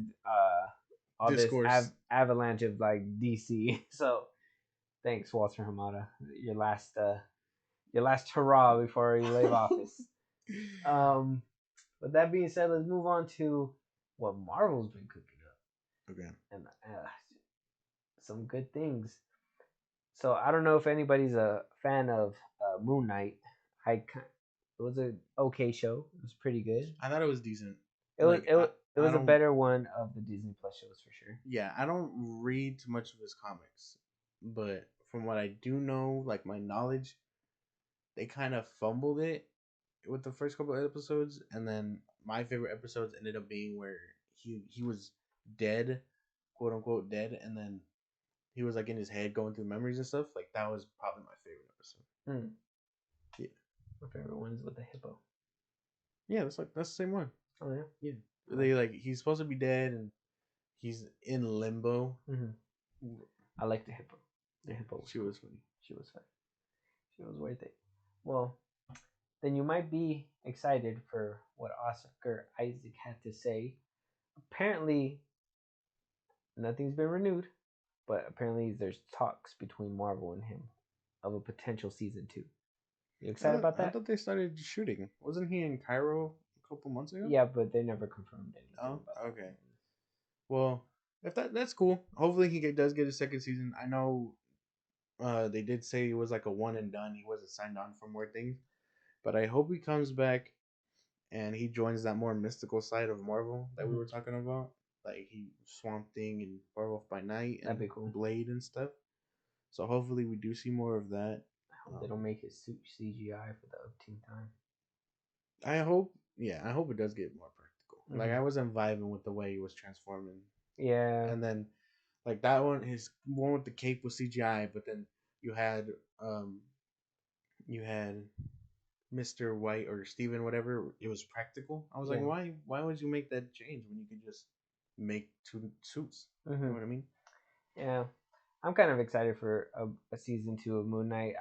B: Discourse.
A: avalanche of like DC. So thanks, Walter Hamada. Your last hurrah before you leave office. Um, with that being said, let's move on to what Marvel's been cooking up
B: Okay.
A: and some good things. So I don't know if anybody's a fan of Moon Knight. It was a okay show. It was pretty good.
B: I thought it was decent.
A: It was
B: Like
A: it
B: I
A: was a
B: don't.
A: better one of the Disney Plus shows for sure.
B: Yeah, I don't read too much of his comics, but from what I do know, like my knowledge, they kind of fumbled it with the first couple of episodes, and then my favorite episodes ended up being where he was dead, quote unquote dead, and then he was like in his head going through memories and stuff. Like that was probably my favorite episode.
A: Hmm.
B: Yeah,
A: My favorite one is with the hippo.
B: yeah, that's the same one.
A: Oh yeah.
B: Yeah, they like he's supposed to be dead and he's in limbo.
A: Mm-hmm. I like the hippo. The hippo.
B: She was funny.
A: She was fun. She was worth it. Well, then you might be excited for what Oscar Isaac had to say. Apparently, nothing's been renewed, but apparently there's talks between Marvel and him of a potential season 2. You excited about
B: I
A: that?
B: thought they started shooting. Wasn't he in Cairo a couple months ago?
A: Yeah, but they never confirmed anything
B: Oh,
A: about that.
B: okay. Well, if that's cool. Hopefully does get a second season. I know they did say it was like a one and done. He wasn't signed on for more things, but I hope he comes back and he joins that more mystical side of Marvel that we were talking about, like he Swamp Thing and Werewolf by Night and
A: That'd be cool.
B: Blade and stuff. So hopefully we do see more of that.
A: I hope they don't make it suit CGI for the upteen time.
B: I hope, yeah, I hope it does get more practical. Like I wasn't vibing with the way he was transforming.
A: Yeah.
B: And then like that one, his one with the cape was CGI, but then you had you had Mr. White or Steven, whatever, it was practical. I was like,
A: Yeah.
B: why would you make that change when you could just make two suits? You know
A: Hmm.
B: what I mean?
A: Yeah. I'm kind of excited for a season 2 of Moon Knight.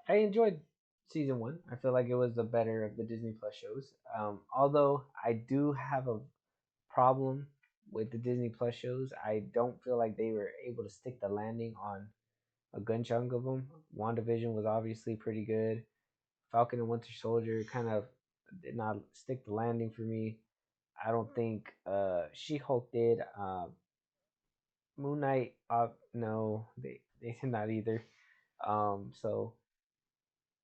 A: I enjoyed season 1. I feel like it was the better of the Disney Plus shows. Although I do have a problem with the Disney Plus shows. I don't feel like they were able to stick the landing on a good chunk of them. WandaVision was obviously pretty good. Falcon and Winter Soldier kind of did not stick the landing for me. I don't think She Hulk did. Moon Knight, no, they did not either. So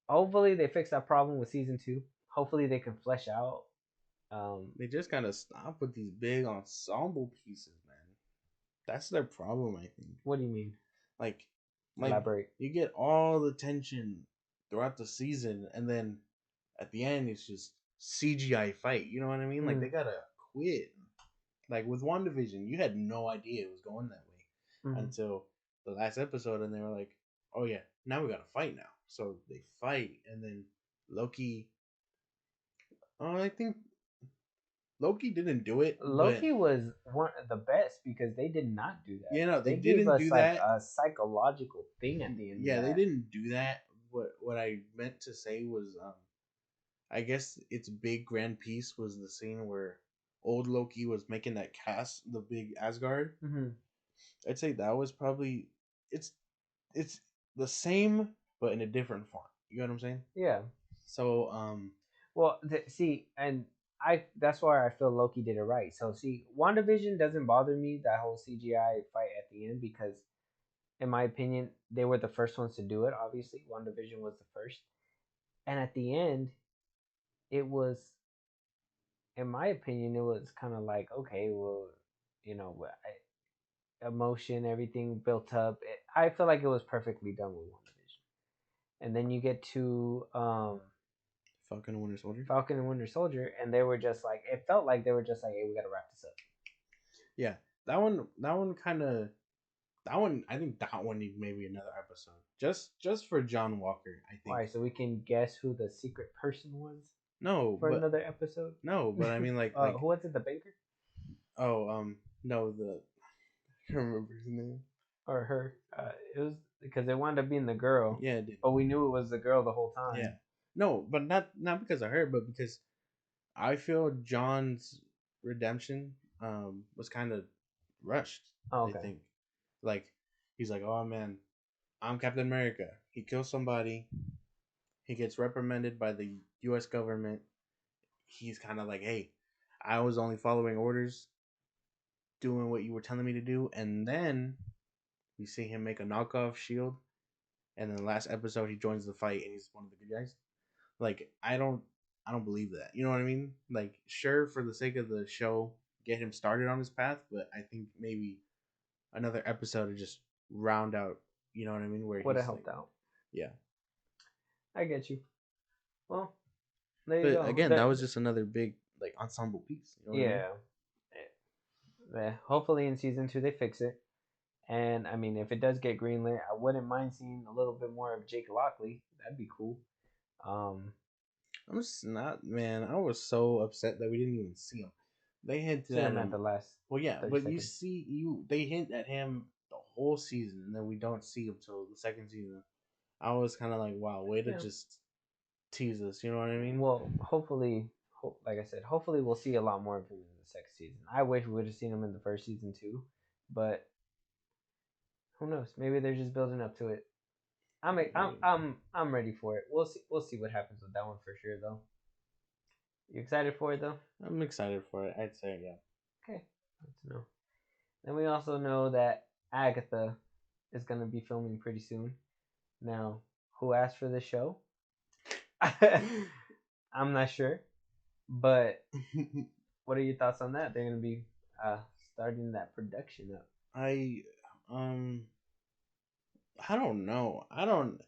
A: hopefully they fix that problem with season 2. Hopefully they can flesh out.
B: They just kind of stop with these big ensemble pieces, man. That's their problem, I think.
A: What do you mean?
B: Like, like
A: Elaborate.
B: you get all the tension throughout the season, and then at the end it's just CGI fight. You know what I mean? Like they
A: Mm,
B: gotta quit. Like with WandaVision, you had no idea it was going that way
A: mm.
B: until the last episode, and they were like, "Oh yeah, now we gotta fight now." So they fight, and then Loki. I think Loki didn't do it, but
A: Loki was one of the best because they did not do that.
B: you know they
A: They gave
B: didn't
A: us
B: do
A: like
B: that.
A: a psychological thing at the end of
B: Yeah, they
A: that.
B: didn't do that. What I meant to say was, I guess its big grand piece was the scene where old Loki was making that cast, the big Asgard.
A: Hmm.
B: I'd say that was probably it's it's the same but in a different font. You know what I'm saying?
A: Yeah.
B: So
A: Well, see, and I that's why I feel Loki did it right. So see, WandaVision doesn't bother me that whole CGI fight at the end because, in my opinion, they were the first ones to do it. Obviously, WandaVision was the first, and at the end, it was, in my opinion, it was kind of like, okay, well, emotion, everything built up. I feel like it was perfectly done with WandaVision, and then you get to
B: Falcon and Winter Soldier.
A: Falcon and Winter Soldier, and they were just like, it felt like they were just like, hey, we gotta wrap this up.
B: Yeah, that one kind of that one. I think that one needs maybe another episode just for John Walker. I think
A: Why? So we can guess who the secret person was
B: no,
A: for
B: but
A: another episode.
B: no, but I mean
A: Who was it? The baker
B: oh no the I can't remember his name.
A: or her? It was because it wound up being the girl,
B: Yeah, it did.
A: but we knew it was the girl the whole
B: Yeah,
A: time.
B: no, but not because of her, but because I feel John's redemption was kind of rushed.
A: Oh,
B: I
A: okay.
B: think like he's like, oh man, I'm Captain America. He kills somebody. He gets reprimanded by the U.S. government. He's kind of like, hey, I was only following orders, doing what you were telling me to do, and then we see him make a knockoff shield, and then the last episode he joins the fight and he's one of the good guys. Like I don't believe that. You know what I mean? Like sure for the sake of the show, get him started on his path, but I think maybe another episode to just round out. You know what I mean? Where
A: Would have
B: he's like,
A: helped out.
B: yeah.
A: I get you. Well, there you
B: But
A: go.
B: again, that was just another big like ensemble piece. You know what I mean?
A: Yeah. Hopefully in season 2 they fix it. And I mean, if it does get greenlit, I wouldn't mind seeing a little bit more of Jake Lockley. That'd be cool. Um,
B: I'm just not, man. I was so upset that we didn't even see him. They hinted
A: see
B: at
A: him at
B: him.
A: the last
B: Well, yeah,
A: 30
B: but you
A: seconds.
B: see, they hint at him the whole season, and then we don't see him till the second season. I was kind of like, wow, way to
A: Yeah.
B: just tease us. You know what I mean?
A: Well, hopefully, like I said, hopefully we'll see a lot more of him in the second season. I wish we would have seen him in the first season too, but who knows? Maybe they're just building up to it. I'm ready for it. We'll see. We'll see what happens with that one for sure, though. You excited for it though?
B: I'm excited for it. I'd say, yeah.
A: Okay, good to know. Then we also know that Agatha is gonna be filming pretty soon. Now, who asked for the show? I'm not sure, but what are your thoughts on that? They're gonna be uh, starting that production up.
B: I um I don't know. I don't.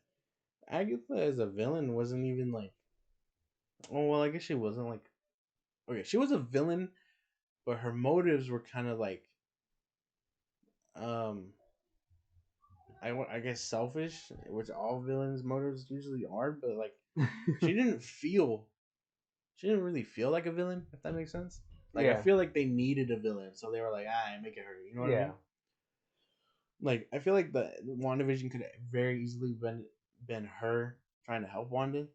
B: Agatha as a villain wasn't even like. Oh well, I guess she wasn't like. Okay, she was a villain, but her motives were kind of like um I guess selfish, which all villains' motives usually are, but like she didn't feel she didn't really feel like a villain, if that makes sense. Like I
A: Yeah,
B: feel like they needed a villain, so they were like, make it her. You know what I
A: yeah,
B: mean? Like I feel like the WandaVision could very easily been her trying to help Wanda,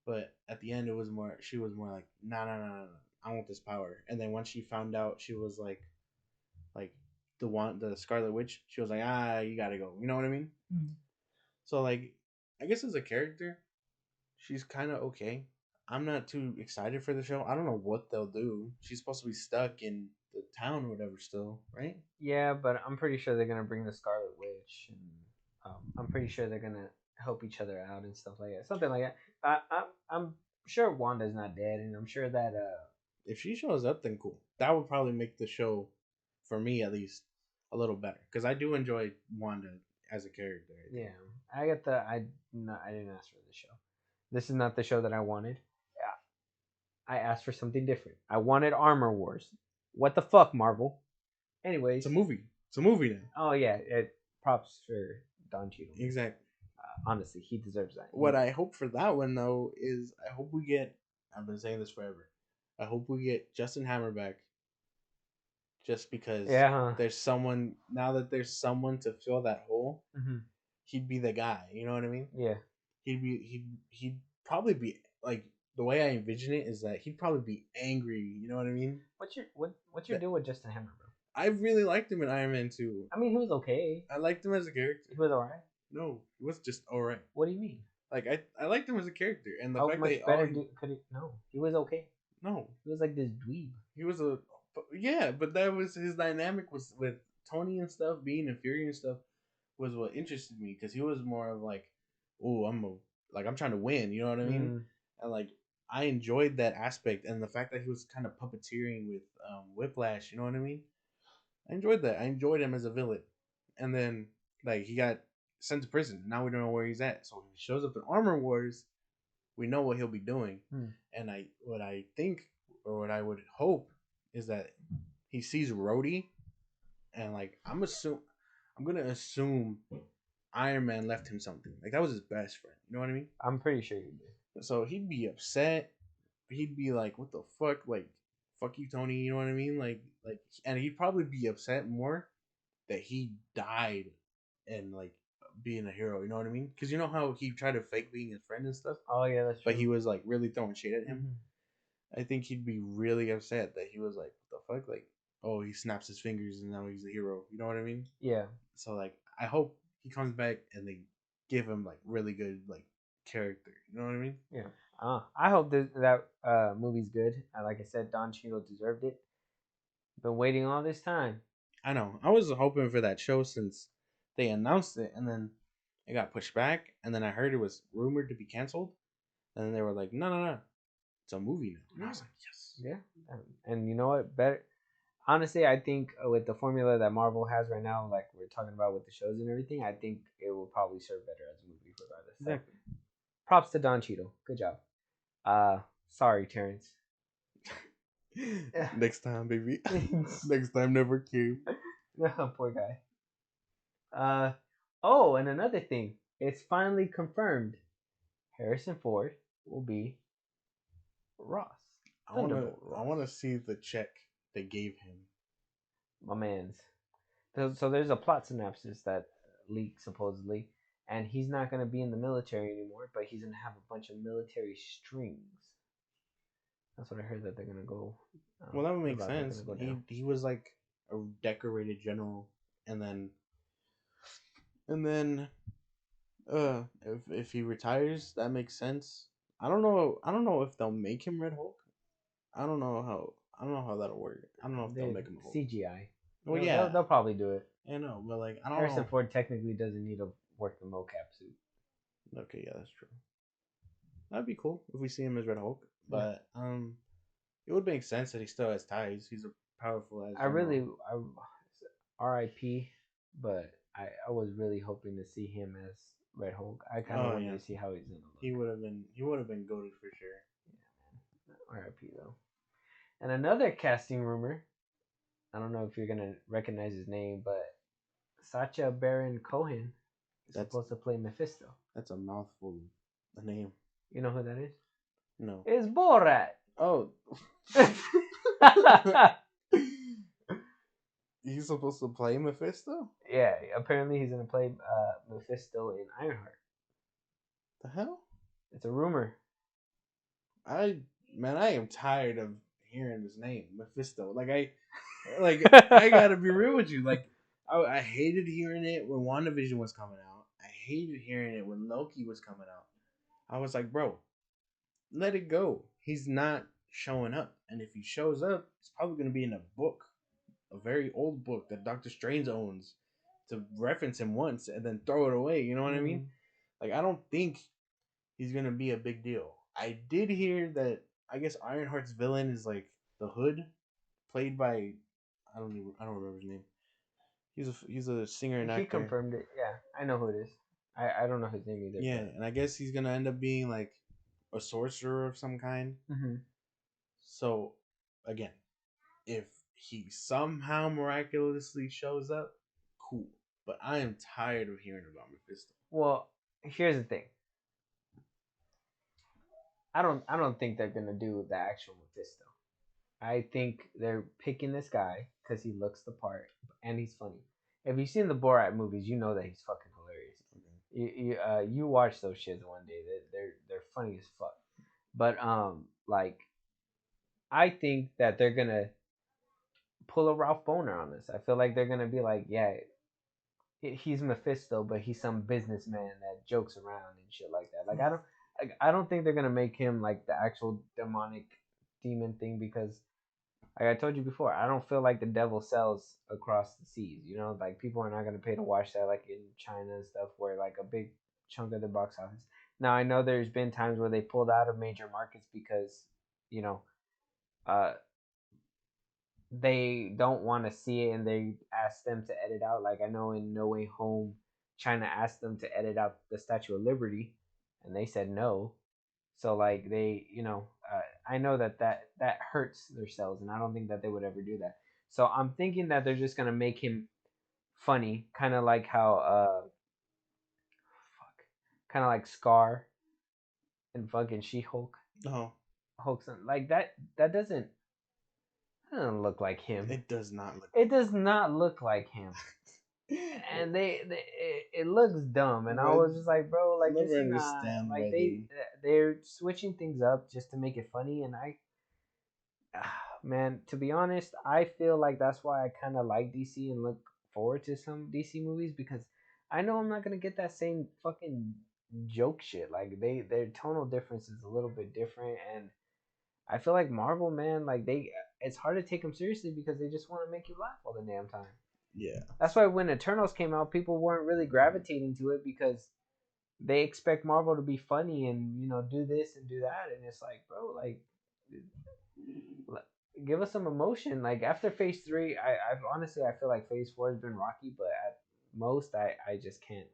B: but at the end it was more she was more like, no, I want this power. And then once she found out she was like the Scarlet Witch, she was like, you gotta go. You know what I mean?
A: Mhm.
B: So like I guess as a character, she's kind of okay. I'm not too excited for the show. I don't know what they'll do. She's supposed to be stuck in the town or whatever still, right?
A: yeah. But I'm pretty sure they're gonna bring the Scarlet Witch, and I'm pretty sure they're gonna help each other out and stuff like that. Something like that. I'm sure Wanda's not dead, and I'm sure that
B: If she shows up, then cool. That would probably make the show, for me at least, a little better because I do enjoy Wanda as a character. I think.
A: yeah, I get the I no, I didn't ask for the show. This is not the show that I wanted. Yeah, I asked for something different. I wanted Armor Wars. What the fuck, Marvel?
B: It's a
A: Anyways,
B: movie. It's a movie now.
A: oh yeah, it props for Don Cheadle.
B: Exactly.
A: Honestly, he deserves that.
B: What I hope for that one though is I hope we get. I've been saying this forever. I hope we get Justin Hammer back, just because
A: Yeah. Huh?
B: there's someone now that there's someone to fill that hole.
A: Mm-hmm.
B: He'd be the guy. You know what I mean?
A: Yeah.
B: He'd probably be like the way I envision it is that he'd probably be angry. You know what I mean?
A: What's your
B: That
A: deal with Justin Hammer, bro?
B: I really liked him in Iron Man 2.
A: I mean, he was okay.
B: I liked him as a character.
A: He was alright.
B: No, he was just alright.
A: What do you mean?
B: Like I liked him as a character, and the
A: How
B: fact
A: much
B: that
A: better could he? No, he was okay.
B: no,
A: He was like this dweeb.
B: he was a yeah, but that was his dynamic was with Tony and stuff, being in Fury and stuff was what interested me because he was more of like, oh, I'm trying to win, you know what I mean?
A: Mm,
B: And like I enjoyed that aspect and the fact that he was kind of puppeteering with Whiplash, you know what I mean? I enjoyed that. I enjoyed him as a villain, and then like he got sent to prison. Now we don't know where he's at. So when he shows up in Armor Wars, we know what he'll be doing.
A: mm.
B: And what I think or what I would hope is that he sees Rhodey and like I'm gonna assume Iron Man left him something. Like that was his best friend. You know what I mean?
A: I'm pretty sure you did.
B: So he'd be upset. He'd be like, "What the fuck?" Like, "Fuck you, Tony." You know what I mean? And he'd probably be upset more that he died and like being a hero. You know what I mean? Because you know how he tried to fake being his friend and stuff,
A: Oh yeah, that's true.
B: but he was like really throwing shit at him.
A: Mm-hmm.
B: I think he'd be really upset that he was like, "What the fuck?" Like, oh, he snaps his fingers and now he's a hero. You know what I mean?
A: Yeah.
B: So like, I hope he comes back and they give him like really good like character. You know what I mean?
A: Yeah. I hope that movie's good. Like I said, Don Cheadle deserved it. Been waiting all this time.
B: I know. I was hoping for that show since they announced it, and then it got pushed back, and then I heard it was rumored to be canceled, and then they were like, no, it's a movie now. And I was like, yes.
A: Yeah. And you know what? Better. Honestly, I think with the formula that Marvel has right now, like we're talking about with the shows and everything, I think it will probably serve better as a movie regardless.
B: Exactly.
A: So, props to Don Cheadle. Good job. Sorry, Terrence.
B: Next time, baby. Next time never came.
A: Poor guy. Oh, and another thing, it's finally confirmed. Harrison Ford will be Ross.
B: I wanna see the check they gave him.
A: My man's. So there's a plot synopsis that leaked supposedly, and he's not going to be in the military anymore, but he's going to have a bunch of military strings. That's what I heard that they're going to go.
B: Well, that would make
A: about they're
B: sense.
A: gonna go down.
B: He was like a decorated general, and then if he retires, that makes sense. I don't know. I don't know if they'll make him Red Hulk. I don't know how that'll work. I don't know if they'll make him a Hulk.
A: CGI.
B: Well, yeah,
A: They'll probably do it.
B: I know, but like I don't
A: Harrison
B: know.
A: Ford technically doesn't need to work the mocap suit.
B: Okay, yeah, that's true. That'd be cool if we see him as Red Hulk. But it would make sense that he still has ties. He's a powerful as.
A: R.I.P. But I was really hoping to see him as Red Hulk. I kind of wanted to see how he's gonna look.
B: He would have been goated for sure.
A: Yeah, man. R.I.P. though. And another casting rumor. I don't know if you're gonna recognize his name, but Sacha Baron Cohen is
B: That's
A: supposed to play Mephisto.
B: that's a mouthful. A name.
A: You know who that is?
B: No.
A: It's Borat.
B: Oh. He's supposed to play Mephisto?
A: Yeah, apparently he's gonna play Mephisto in Ironheart.
B: The hell?
A: It's a rumor.
B: I I am tired of hearing this name, Mephisto. I gotta be real with you. I hated hearing it when WandaVision was coming out. I hated hearing it when Loki was coming out. I was like, bro, let it go. He's not showing up. And if he shows up, it's probably gonna be in a book. A very old book that Doctor Strange owns to reference him once and then throw it away. You know what I mean? Like, I don't think he's gonna be a big deal. I did hear that I guess Ironheart's villain is like the Hood, played by I don't remember his name. He's a singer and
A: He
B: actor.
A: confirmed it. Yeah, I know who it is. I don't know his name either.
B: Yeah, and I guess he's gonna end up being like a sorcerer of some kind.
A: Mm-hmm.
B: So, again, if he somehow miraculously shows up, cool. But I am tired of hearing about Mephisto.
A: Well, here's the thing. I don't think they're gonna do the actual Mephisto. I think they're picking this guy because he looks the part and he's funny. If you've seen the Borat movies, you know that he's fucking hilarious. You watch those shits one day. They're funny as fuck. But like I think that they're gonna pull a Ralph Boner on this. I feel like they're gonna be like, yeah, he's Mephisto, but he's some businessman that jokes around and shit like that. I don't think they're gonna make him like the actual demonic demon thing because, like I told you before, I don't feel like the devil sells across the seas. You know, like people are not gonna pay to watch that like in China and stuff, where like a big chunk of the box office. Now I know there's been times where they pulled out of major markets because, you know, uh, they don't want to see it and they ask them to edit out. Like I know in No Way Home, China asked them to edit out the Statue of Liberty, and they said no. So like they, I know that hurts their sales, and I don't think that they would ever do that. So I'm thinking that they're just gonna make him funny, kind of like how kind of like Scar and fucking She Hulk,
B: No,
A: Hulk's like that. That doesn't look like him.
B: it does not look.
A: It does not look like him. And it looks dumb, and I was just like, bro, like
B: I'll
A: this
B: never
A: is not
B: understand
A: like
B: why they.
A: they're switching things up just to make it funny, and man, to be honest, I feel like that's why I kind of like DC and look forward to some DC movies because I know I'm not gonna get that same fucking joke shit. Like their tonal difference is a little bit different, and I feel like Marvel, man, like it's hard to take them seriously because they just want to make you laugh all the damn time.
B: Yeah.
A: That's why when Eternals came out, people weren't really gravitating to it because they expect Marvel to be funny and do this and do that, and it's like, bro, like give us some emotion. Like after Phase 3, I've honestly I feel like Phase 4 has been rocky, but at most I just can't.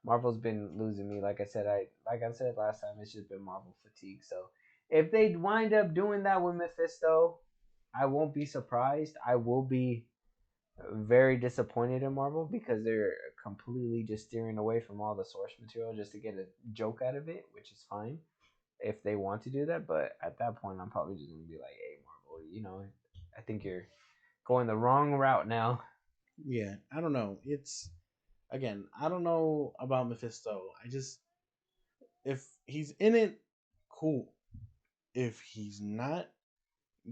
A: Marvel's been losing me. Like I said last time, it's just been Marvel fatigue. So if they wind up doing that with Mephisto, I won't be surprised. I will be very disappointed in Marvel because they're completely just steering away from all the source material just to get a joke out of it, which is fine if they want to do that. But at that point, I'm probably just gonna be like, "Hey, Marvel, I think you're going the wrong route now."
B: Yeah, I don't know. I don't know about Mephisto. If he's in it, cool. If he's not,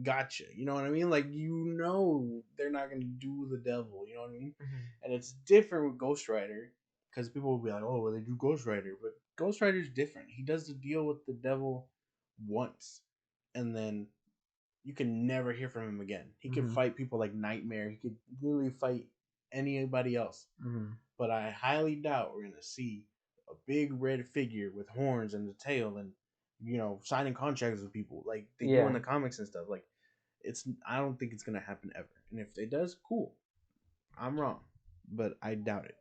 B: gotcha. You know what I mean? Like they're not gonna do the devil. You know what I mean?
A: Mm-hmm.
B: And it's different with Ghost Rider because people will be like, "Oh, well, they do Ghost Rider," but Ghost Rider's different. He does the deal with the devil once, and then you can never hear from him again. He could
A: Mm-hmm.
B: fight people like Nightmare. He could literally fight anybody else.
A: Mm-hmm.
B: But I highly doubt we're gonna see a big red figure with horns and a tail and signing contracts with people like they do in
A: Yeah.
B: the comics and stuff. Like I don't think it's gonna happen ever. And if it does, cool. I'm wrong, but I doubt it.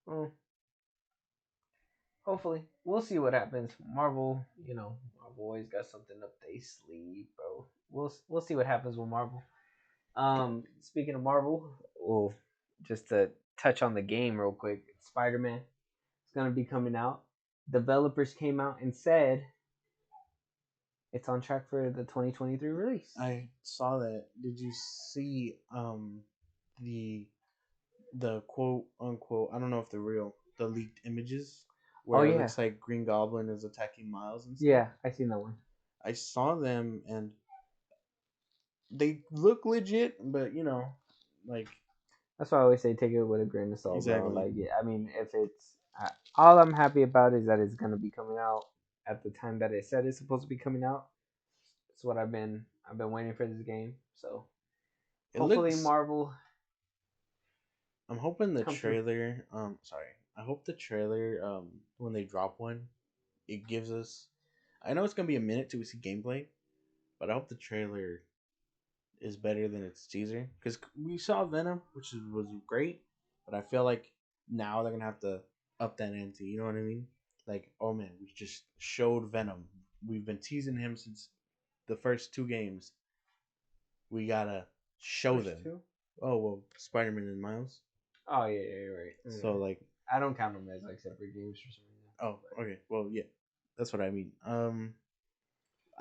A: Well, hopefully, we'll see what happens. Marvel, Marvel always got something up their sleeve, bro. We'll see what happens with Marvel. Speaking of Marvel, well, just to touch on the game real quick. Spider-Man is gonna be coming out. Developers came out and said it's on track for the 2023 release.
B: I saw that. Did you see the quote unquote, I don't know if they're real, the leaked images
A: Oh
B: where it
A: yeah,
B: looks like Green Goblin is attacking Miles and stuff?
A: yeah, I seen that one.
B: I saw them and they look legit, but like
A: That's why I always say take it with a grain of salt, bro.
B: exactly.
A: Like, yeah, I mean, if it's all I'm happy about is that it's gonna be coming out at the time that it said it's supposed to be coming out. That's what I've been waiting for this game. So
B: It
A: hopefully
B: looks
A: Marvel
B: I'm hoping the
A: come through.
B: trailer sorry. I hope the trailer when they drop one, it gives us, I know it's going to be a minute till we see gameplay, but I hope the trailer is better than its teaser cuz we saw Venom, which was great, but I feel like now they're going to have to up that ante, you know what I mean? Like, oh man, we just showed Venom. We've been teasing him since the first two games. We got to show
A: First
B: them.
A: two?
B: Oh, well, Spider-Man and Miles.
A: Oh yeah, yeah, you're right.
B: So like,
A: I don't count them as like separate games for some reason.
B: oh,
A: But
B: okay. Well, yeah, that's what I mean.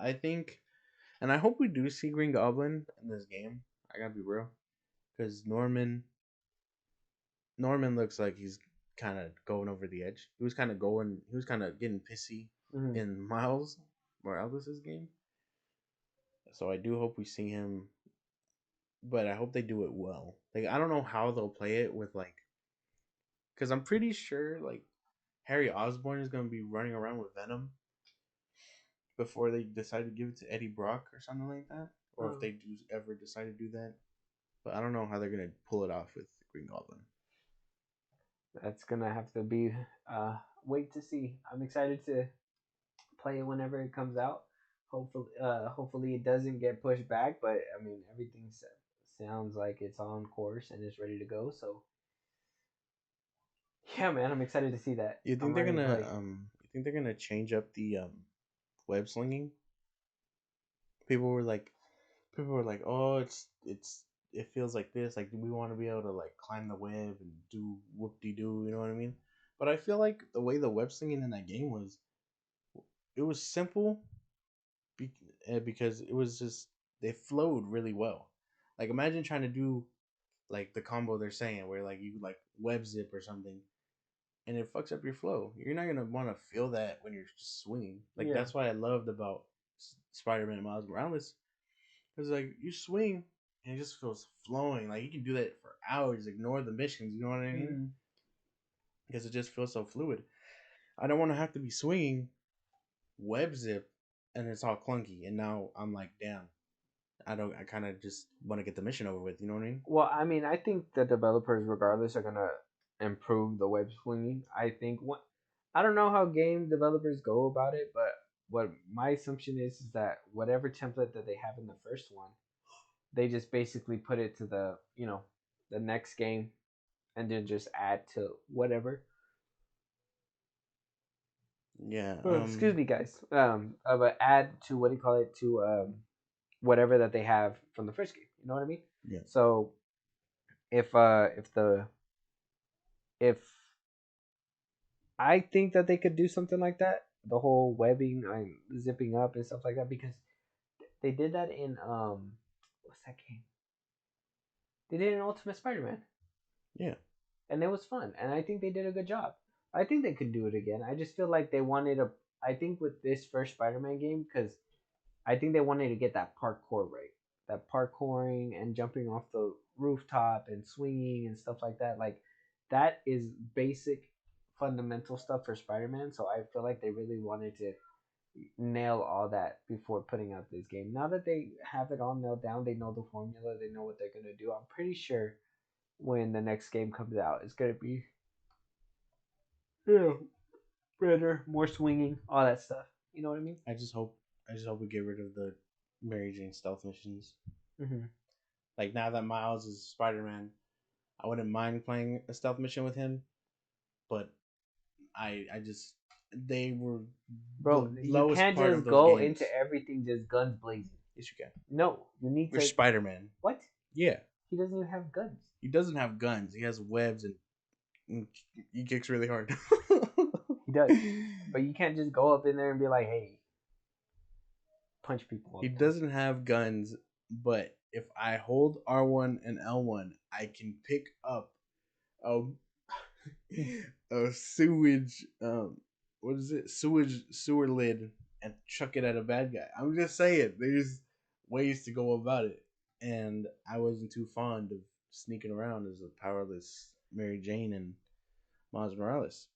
B: I think, and I hope we do see Green Goblin in this game. I gotta be real, because Norman looks like he's kind of going over the edge. He was kind of going. He was kind of getting pissy
A: mm-hmm.
B: in Miles Morales' game. So I do hope we see him, but I hope they do it well. Like, I don't know how they'll play it with like, because I'm pretty sure like Harry Osborn is gonna be running around with Venom before they decide to give it to Eddie Brock or something like that, or if they do ever decide to do that. But I don't know how they're gonna pull it off with Green Goblin.
A: That's gonna have to be wait to see. I'm excited to play it whenever it comes out. Hopefully it doesn't get pushed back. But I mean, everything sounds like it's on course and it's ready to go. So yeah, man, I'm excited to see that.
B: You
A: I'm
B: think they're
A: ready to
B: gonna
A: play.
B: change up the web slinging? People were like, oh, it feels like this. Like we want to be able to like climb the web and do whoop de doo. You know what I mean? But I feel like the way the web slinging in that game was, it was simple, because it was just, they flowed really well. Like imagine trying to do like the combo they're saying where like you like web zip or something and it fucks up your flow. You're not gonna want to feel that when you're just swinging. Like
A: Yeah.
B: that's what I loved about Spider-Man and Miles Morales, because like you swing and it just feels flowing. Like you can do that for hours, ignore the missions. You know what I mean?
A: Mm-hmm.
B: Because it just feels so fluid. I don't want to have to be swinging web zip and it's all clunky. And now I'm like, damn, I don't. I kind of just want to get the mission over with. You know what I mean?
A: Well, I mean, I think the developers, regardless, are gonna improve the web swinging. I think what I don't know how game developers go about it, but what my assumption is that whatever template that they have in the first one, they just basically put it to the next game, and then just add to whatever.
B: Yeah.
A: Excuse me, guys. But add to what do you call it to whatever that they have from the first game. You know what I mean?
B: Yeah.
A: So if I think that they could do something like that, the whole webbing and zipping up and stuff like that, because they did that in what's that game? They did it in Ultimate Spider-Man,
B: Yeah.
A: and it was fun, and I think they did a good job. I think they could do it again. I just feel like they wanted a. I think with this first Spider-Man game, because I think they wanted to get that parkour right, that parkouring and jumping off the rooftop and swinging and stuff like that. Like that is basic, fundamental stuff for Spider-Man. So I feel like they really wanted to nail all that before putting out this game. Now that they have it all nailed down, they know the formula, they know what they're gonna do. I'm pretty sure when the next game comes out, it's gonna be better, more swinging, all that stuff. You know what I mean?
B: I just hope we get rid of the Mary Jane stealth missions.
A: Mm-hmm.
B: Like now that Miles is Spider-Man, I wouldn't mind playing a stealth mission with him, but I just, they were the
A: Bro, you
B: lowest
A: can't
B: part of
A: just
B: those
A: go
B: games.
A: into everything just guns blazing.
B: Yes, you can.
A: No, you need
B: You're
A: to.
B: Spider-Man.
A: What?
B: Yeah,
A: He doesn't even have guns.
B: he doesn't have guns. He has webs and He kicks really hard.
A: He does, but you can't just go up in there and be like, "Hey, punch people."
B: He
A: All the time.
B: doesn't have guns, but if I hold R1 and L1, I can pick up a a sewage what is it? Sewer lid and chuck it at a bad guy. I'm just saying, there's ways to go about it. And I wasn't too fond of sneaking around as a powerless Mary Jane and Miles Morales.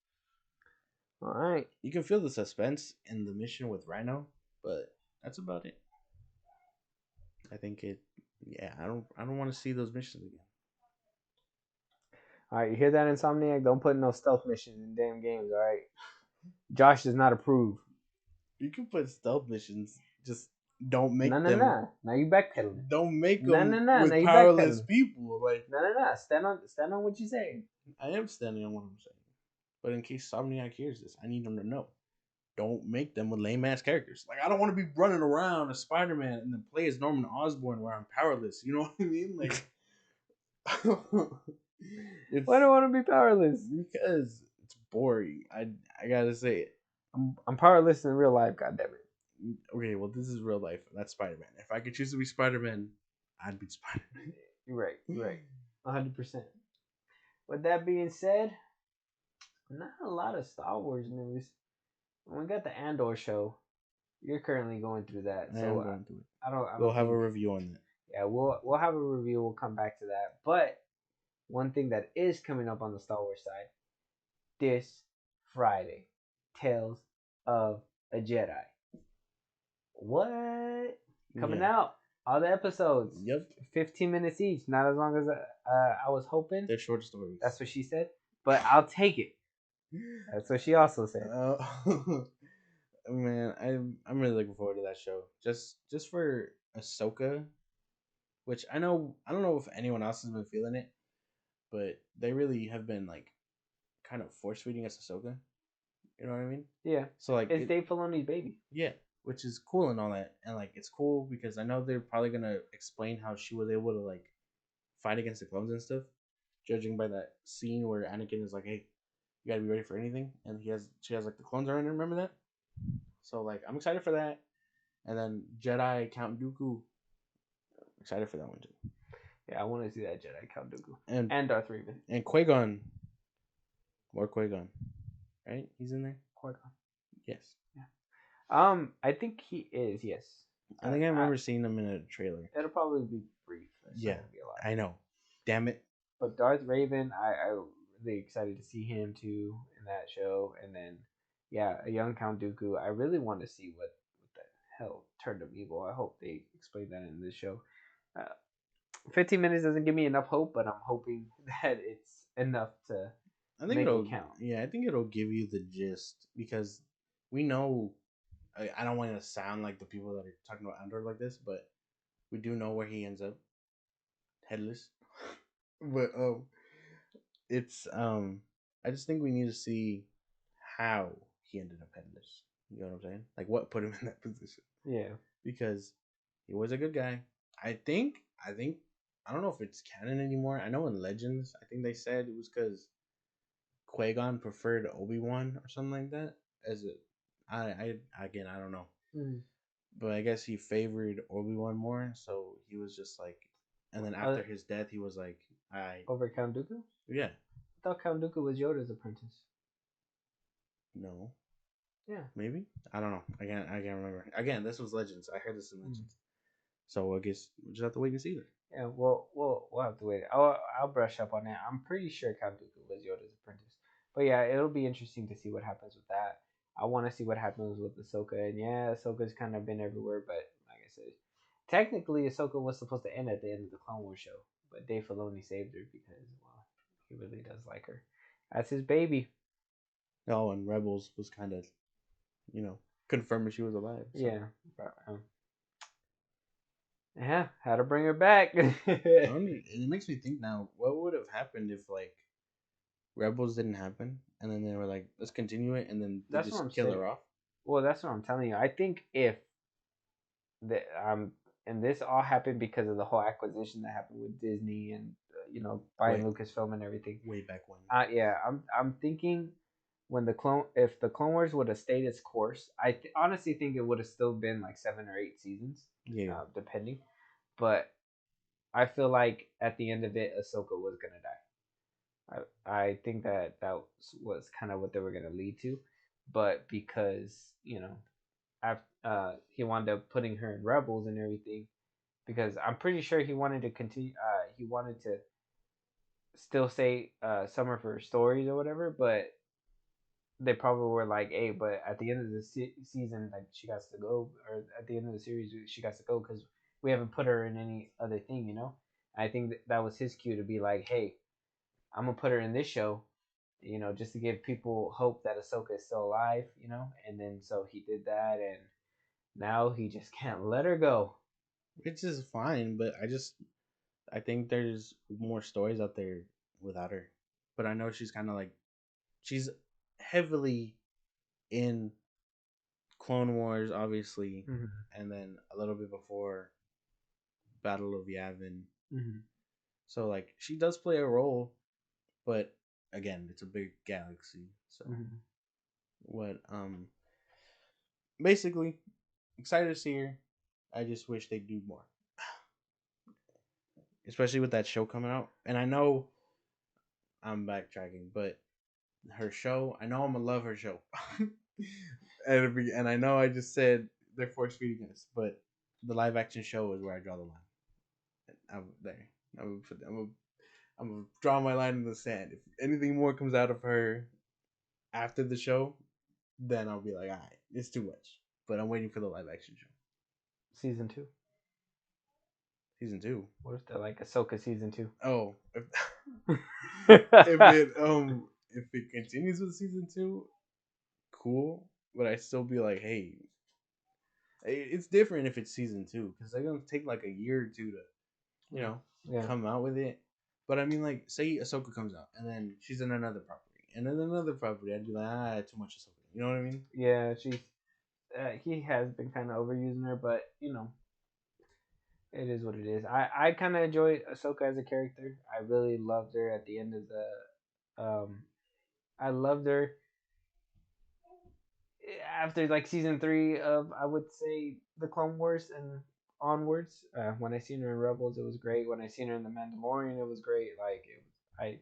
A: All right.
B: You can feel the suspense in the mission with Rhino, but that's about it. I think it. Yeah, I don't want to see those missions again.
A: All right, you hear that, Insomniac? Don't put no stealth missions in damn games. All right. Josh does not approve.
B: You can put stealth missions, just don't make
A: No, no,
B: them.
A: no. Now you backpedaling.
B: Don't make
A: No,
B: them
A: no, no. Now
B: with
A: you
B: powerless
A: backpedaling.
B: people. Like
A: No, no, no. Stand on what you say.
B: I am standing on what I'm saying, but in case Somniac hears this, I need them to know. Don't make them with lame ass characters. Like I don't want to be running around as Spider Man and then play as Norman Osborn where I'm powerless. You know what I mean? Like it's
A: Why do I want to be powerless?
B: because it's boring. I gotta say it.
A: I'm powerless in real life. God damn it.
B: Okay, well this is real life. That's Spider Man. If I could choose to be Spider Man, I'd be Spider Man.
A: You're right. You're right. 100%. With that being said, not a lot of Star Wars news. We got the Andor show. You're currently going through that,
B: I
A: so
B: am going through it.
A: I don't.
B: We'll have
A: think,
B: a review on that.
A: Yeah, we'll have a review. We'll come back to that. But one thing that is coming up on the Star Wars side this Friday, Tales of a Jedi. What? Coming out. All the episodes.
B: Yep.
A: 15 minutes each. Not as long as I was hoping.
B: They're short stories.
A: That's what she said. But I'll take it. That's what she also said.
B: Man, I'm really looking forward to that show. Just for Ahsoka, which I don't know if anyone else has been feeling it, but they really have been like kind of force feeding us Ahsoka. You know what I mean?
A: Yeah.
B: So like
A: it's Dave Filoni's baby.
B: Yeah, which is cool and all that, and like it's cool because I know they're probably gonna explain how she was able to like fight against the clones and stuff, judging by that scene where Anakin is like, "Hey, you gotta be ready for anything," and she has like the clones around her. Remember that? So like I'm excited for that, and then Jedi Count Dooku. Excited for that one too.
A: Yeah, I want to see that Jedi Count Dooku
B: and
A: Darth Revan
B: and Qui-Gon. More Qui-Gon, right? He's in there.
A: Qui-Gon.
B: Yes.
A: Yeah. I think he is. Yes.
B: I think I remember seeing him in a trailer.
A: It'll probably be brief.
B: Yeah, I know. Damn it.
A: But Darth Raven, I'm really excited to see him too in that show. And then, yeah, a young Count Dooku. I really want to see what the hell turned him evil. I hope they explain that in this show. 15 minutes doesn't give me enough hope, but I'm hoping that it's enough to make it count.
B: Yeah, I think it'll give you the gist because we know. I don't want to sound like the people that are talking about Andor like this, but we do know where he ends up, headless. But it's I just think we need to see how he ended up headless. You know what I'm saying? Like what put him in that position?
A: Yeah,
B: because he was a good guy. I think I don't know if it's canon anymore. I know in Legends, I think they said it was because Qui-Gon preferred Obi-Wan or something like that. As a, I again, I don't know.
A: Mm.
B: But I guess he favored Obi-Wan more, so he was just like, and then after his death, he was like,
A: over Count Dooku?
B: Yeah.
A: I thought Count Dooku was Yoda's apprentice.
B: No.
A: Yeah.
B: Maybe? I don't know. I can't remember. Again, this was Legends. I heard this in Legends. So I guess we'll just have to wait and see then.
A: Yeah, we'll have to wait. I'll brush up on that. I'm pretty sure Count Dooku was Yoda's apprentice. But yeah, it'll be interesting to see what happens with that. I want to see what happens with Ahsoka. And yeah, Ahsoka's kind of been everywhere, but like I said, technically Ahsoka was supposed to end at the end of the Clone Wars show, but Dave Filoni saved her because, well, he really does like her. That's his baby.
B: Oh, and Rebels was kind of, confirming she was alive. So.
A: Yeah. Yeah, how to bring her back.
B: It makes me think now, what would have happened if, like, Rebels didn't happen, and then they were like, let's continue it, and then they just kill her off?
A: Well, that's what I'm telling you. I think if and this all happened because of the whole acquisition that happened with Disney and buying
B: Wait,
A: Lucasfilm and everything.
B: way back when.
A: Yeah, I'm thinking when if the Clone Wars would have stayed its course, honestly think it would have still been like 7 or 8 seasons,
B: Yeah,
A: depending. But I feel like at the end of it, Ahsoka was gonna die. I think that was kind of what they were gonna lead to, but because after, he wound up putting her in Rebels and everything, because I'm pretty sure he wanted to continue. He wanted to still say some of her stories or whatever, but they probably were like, "Hey, but at the end of the season, like she got to go, or at the end of the series, she got to go because we haven't put her in any other thing." I think that was his cue to be like, "Hey, I'm gonna put her in this show, just to give people hope that Ahsoka is still alive, And then so he did that, and now he just can't let her go.
B: which is fine, but I think there's more stories out there without her. But I know she's kind of like she's heavily in Clone Wars, obviously,
A: Mm-hmm.
B: and then a little bit before Battle of Yavin.
A: Mm-hmm.
B: So like she does play a role, but again, it's a big galaxy. So
A: Mm-hmm.
B: what basically excited to see her. I just wish they'd do more. Especially with that show coming out. And I know I'm backtracking, but her show, I know I'm gonna love her show. And I know I just said they're force feeding us, but the live action show is where I draw the line. There. I'm gonna draw my line in the sand. If anything more comes out of her after the show, then I'll be like, all right, it's too much. But I'm waiting for the live action show.
A: Season 2.
B: Season 2.
A: What if they're like Ahsoka season 2?
B: Oh, if,
A: Yeah,
B: if it continues with season 2, cool. But I still be like, hey, it's different if it's season 2 because they're gonna take like a year or two to, you know, come out with it. But I mean, like, say Ahsoka comes out and then she's in another property and then another property, I'd be like, too much Ahsoka. You know what I mean?
A: yeah. He has been kind of overusing her, but it is what it is. I kind of enjoy Ahsoka as a character. I really loved her at the end of the. I loved her after like season 3 of, I would say, the Clone Wars and onwards. When I seen her in Rebels, it was great. When I seen her in the Mandalorian, it was great. Like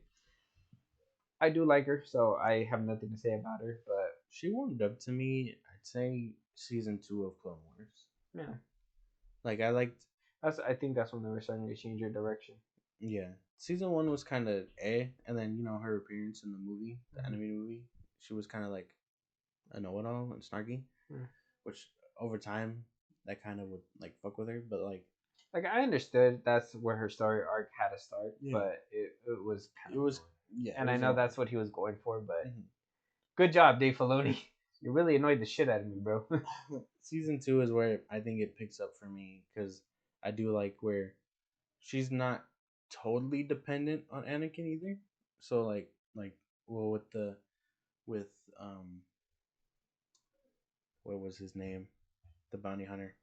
A: I do like her, so I have nothing to say about her. But
B: She warmed up to me. I'd say season 2 of Clone Wars.
A: yeah,
B: Like I liked,
A: I think that's when they were starting to change her direction.
B: yeah. Season 1 was kind of and then her appearance in the movie, the animated movie, she was kind of like a know-it-all and snarky,
A: Mm.
B: which over time that kind of would like fuck with her, but
A: Like I understood that's where her story arc had to start,
B: yeah,
A: but it was kind
B: it
A: of
B: was
A: annoying.
B: yeah,
A: And
B: it
A: I
B: was
A: know
B: annoying.
A: that's what he was going for, but
B: Mhm.
A: good job, Dave Filoni. You really annoyed the shit out of me, bro.
B: Season 2 is where I think it picks up for me because I do like where she's not totally dependent on Anakin either. So well with what was his name? The bounty hunter.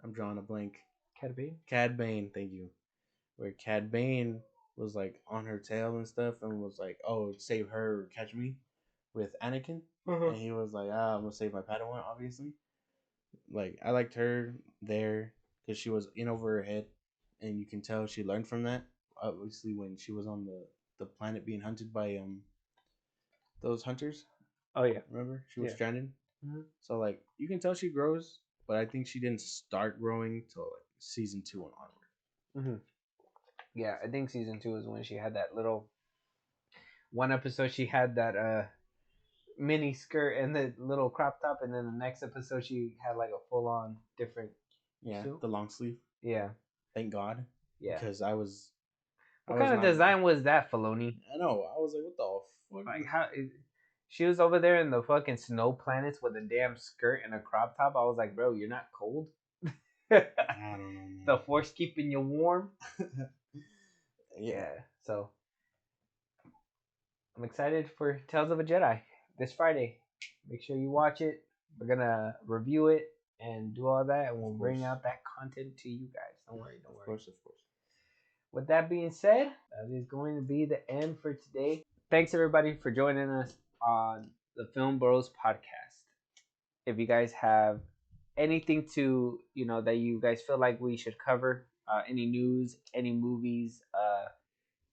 B: I'm drawing a blank.
A: Cad Bane?
B: Cad Bane, thank you. Where Cad Bane was like on her tail and stuff and was like, "Oh, save her or catch me," with Anakin, and he was like, I'm gonna save my Padawan, obviously. Like I liked her there because she was in over her head, and you can tell she learned from that. Obviously, when she was on the planet being hunted by those hunters,
A: Oh yeah,
B: remember she was
A: yeah.
B: stranded.
A: Mm-hmm.
B: So like you can tell she grows, but I think she didn't start growing till like season 2 and onward.
A: Mm-hmm. Yeah, I think season 2 is when she had that little one episode. She had that mini skirt and the little crop top, and then the next episode she had like a full on different
B: Yeah,
A: suit.
B: the long sleeve.
A: Yeah,
B: Thank God,
A: yeah.
B: because I was
A: What kind of
B: not.
A: design was that, Filoni?
B: I know. I was like, what the fuck?
A: Like how? She was over there in the fucking snow planets with a damn skirt and a crop top. I was like, bro, you're not cold.
B: I don't know,
A: The
B: man.
A: force keeping you warm.
B: Yeah.
A: Yeah. So I'm excited for Tales of a Jedi this Friday. Make sure you watch it. We're gonna review it and do all that, and we'll bring out that content to you guys. Don't worry, don't
B: Of
A: worry.
B: course, of course.
A: with that being said, that is going to be the end for today. Thanks everybody for joining us on the Film Bros podcast. If you guys have anything to that you guys feel like we should cover, any news, any movies,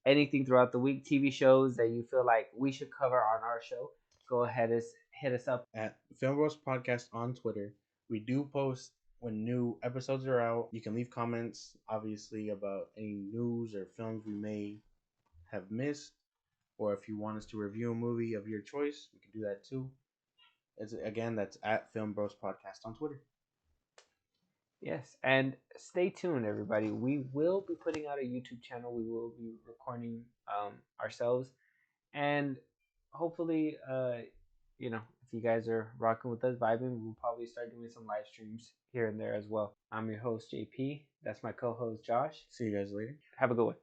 A: anything throughout the week, TV shows that you feel like we should cover on our show, go ahead and hit us up
B: at Film Bros Podcast on Twitter. We do post when new episodes are out. You can leave comments, obviously, about any news or films we may have missed, or if you want us to review a movie of your choice, we can do that too. Again, that's at Film Bros Podcast on Twitter.
A: Yes, and stay tuned, everybody. We will be putting out a YouTube channel. We will be recording ourselves, and hopefully, if you guys are rocking with us, vibing, we'll probably start doing some live streams here and there as well. I'm your host, JP. That's my co-host, Josh.
B: See you guys later.
A: Have a good one.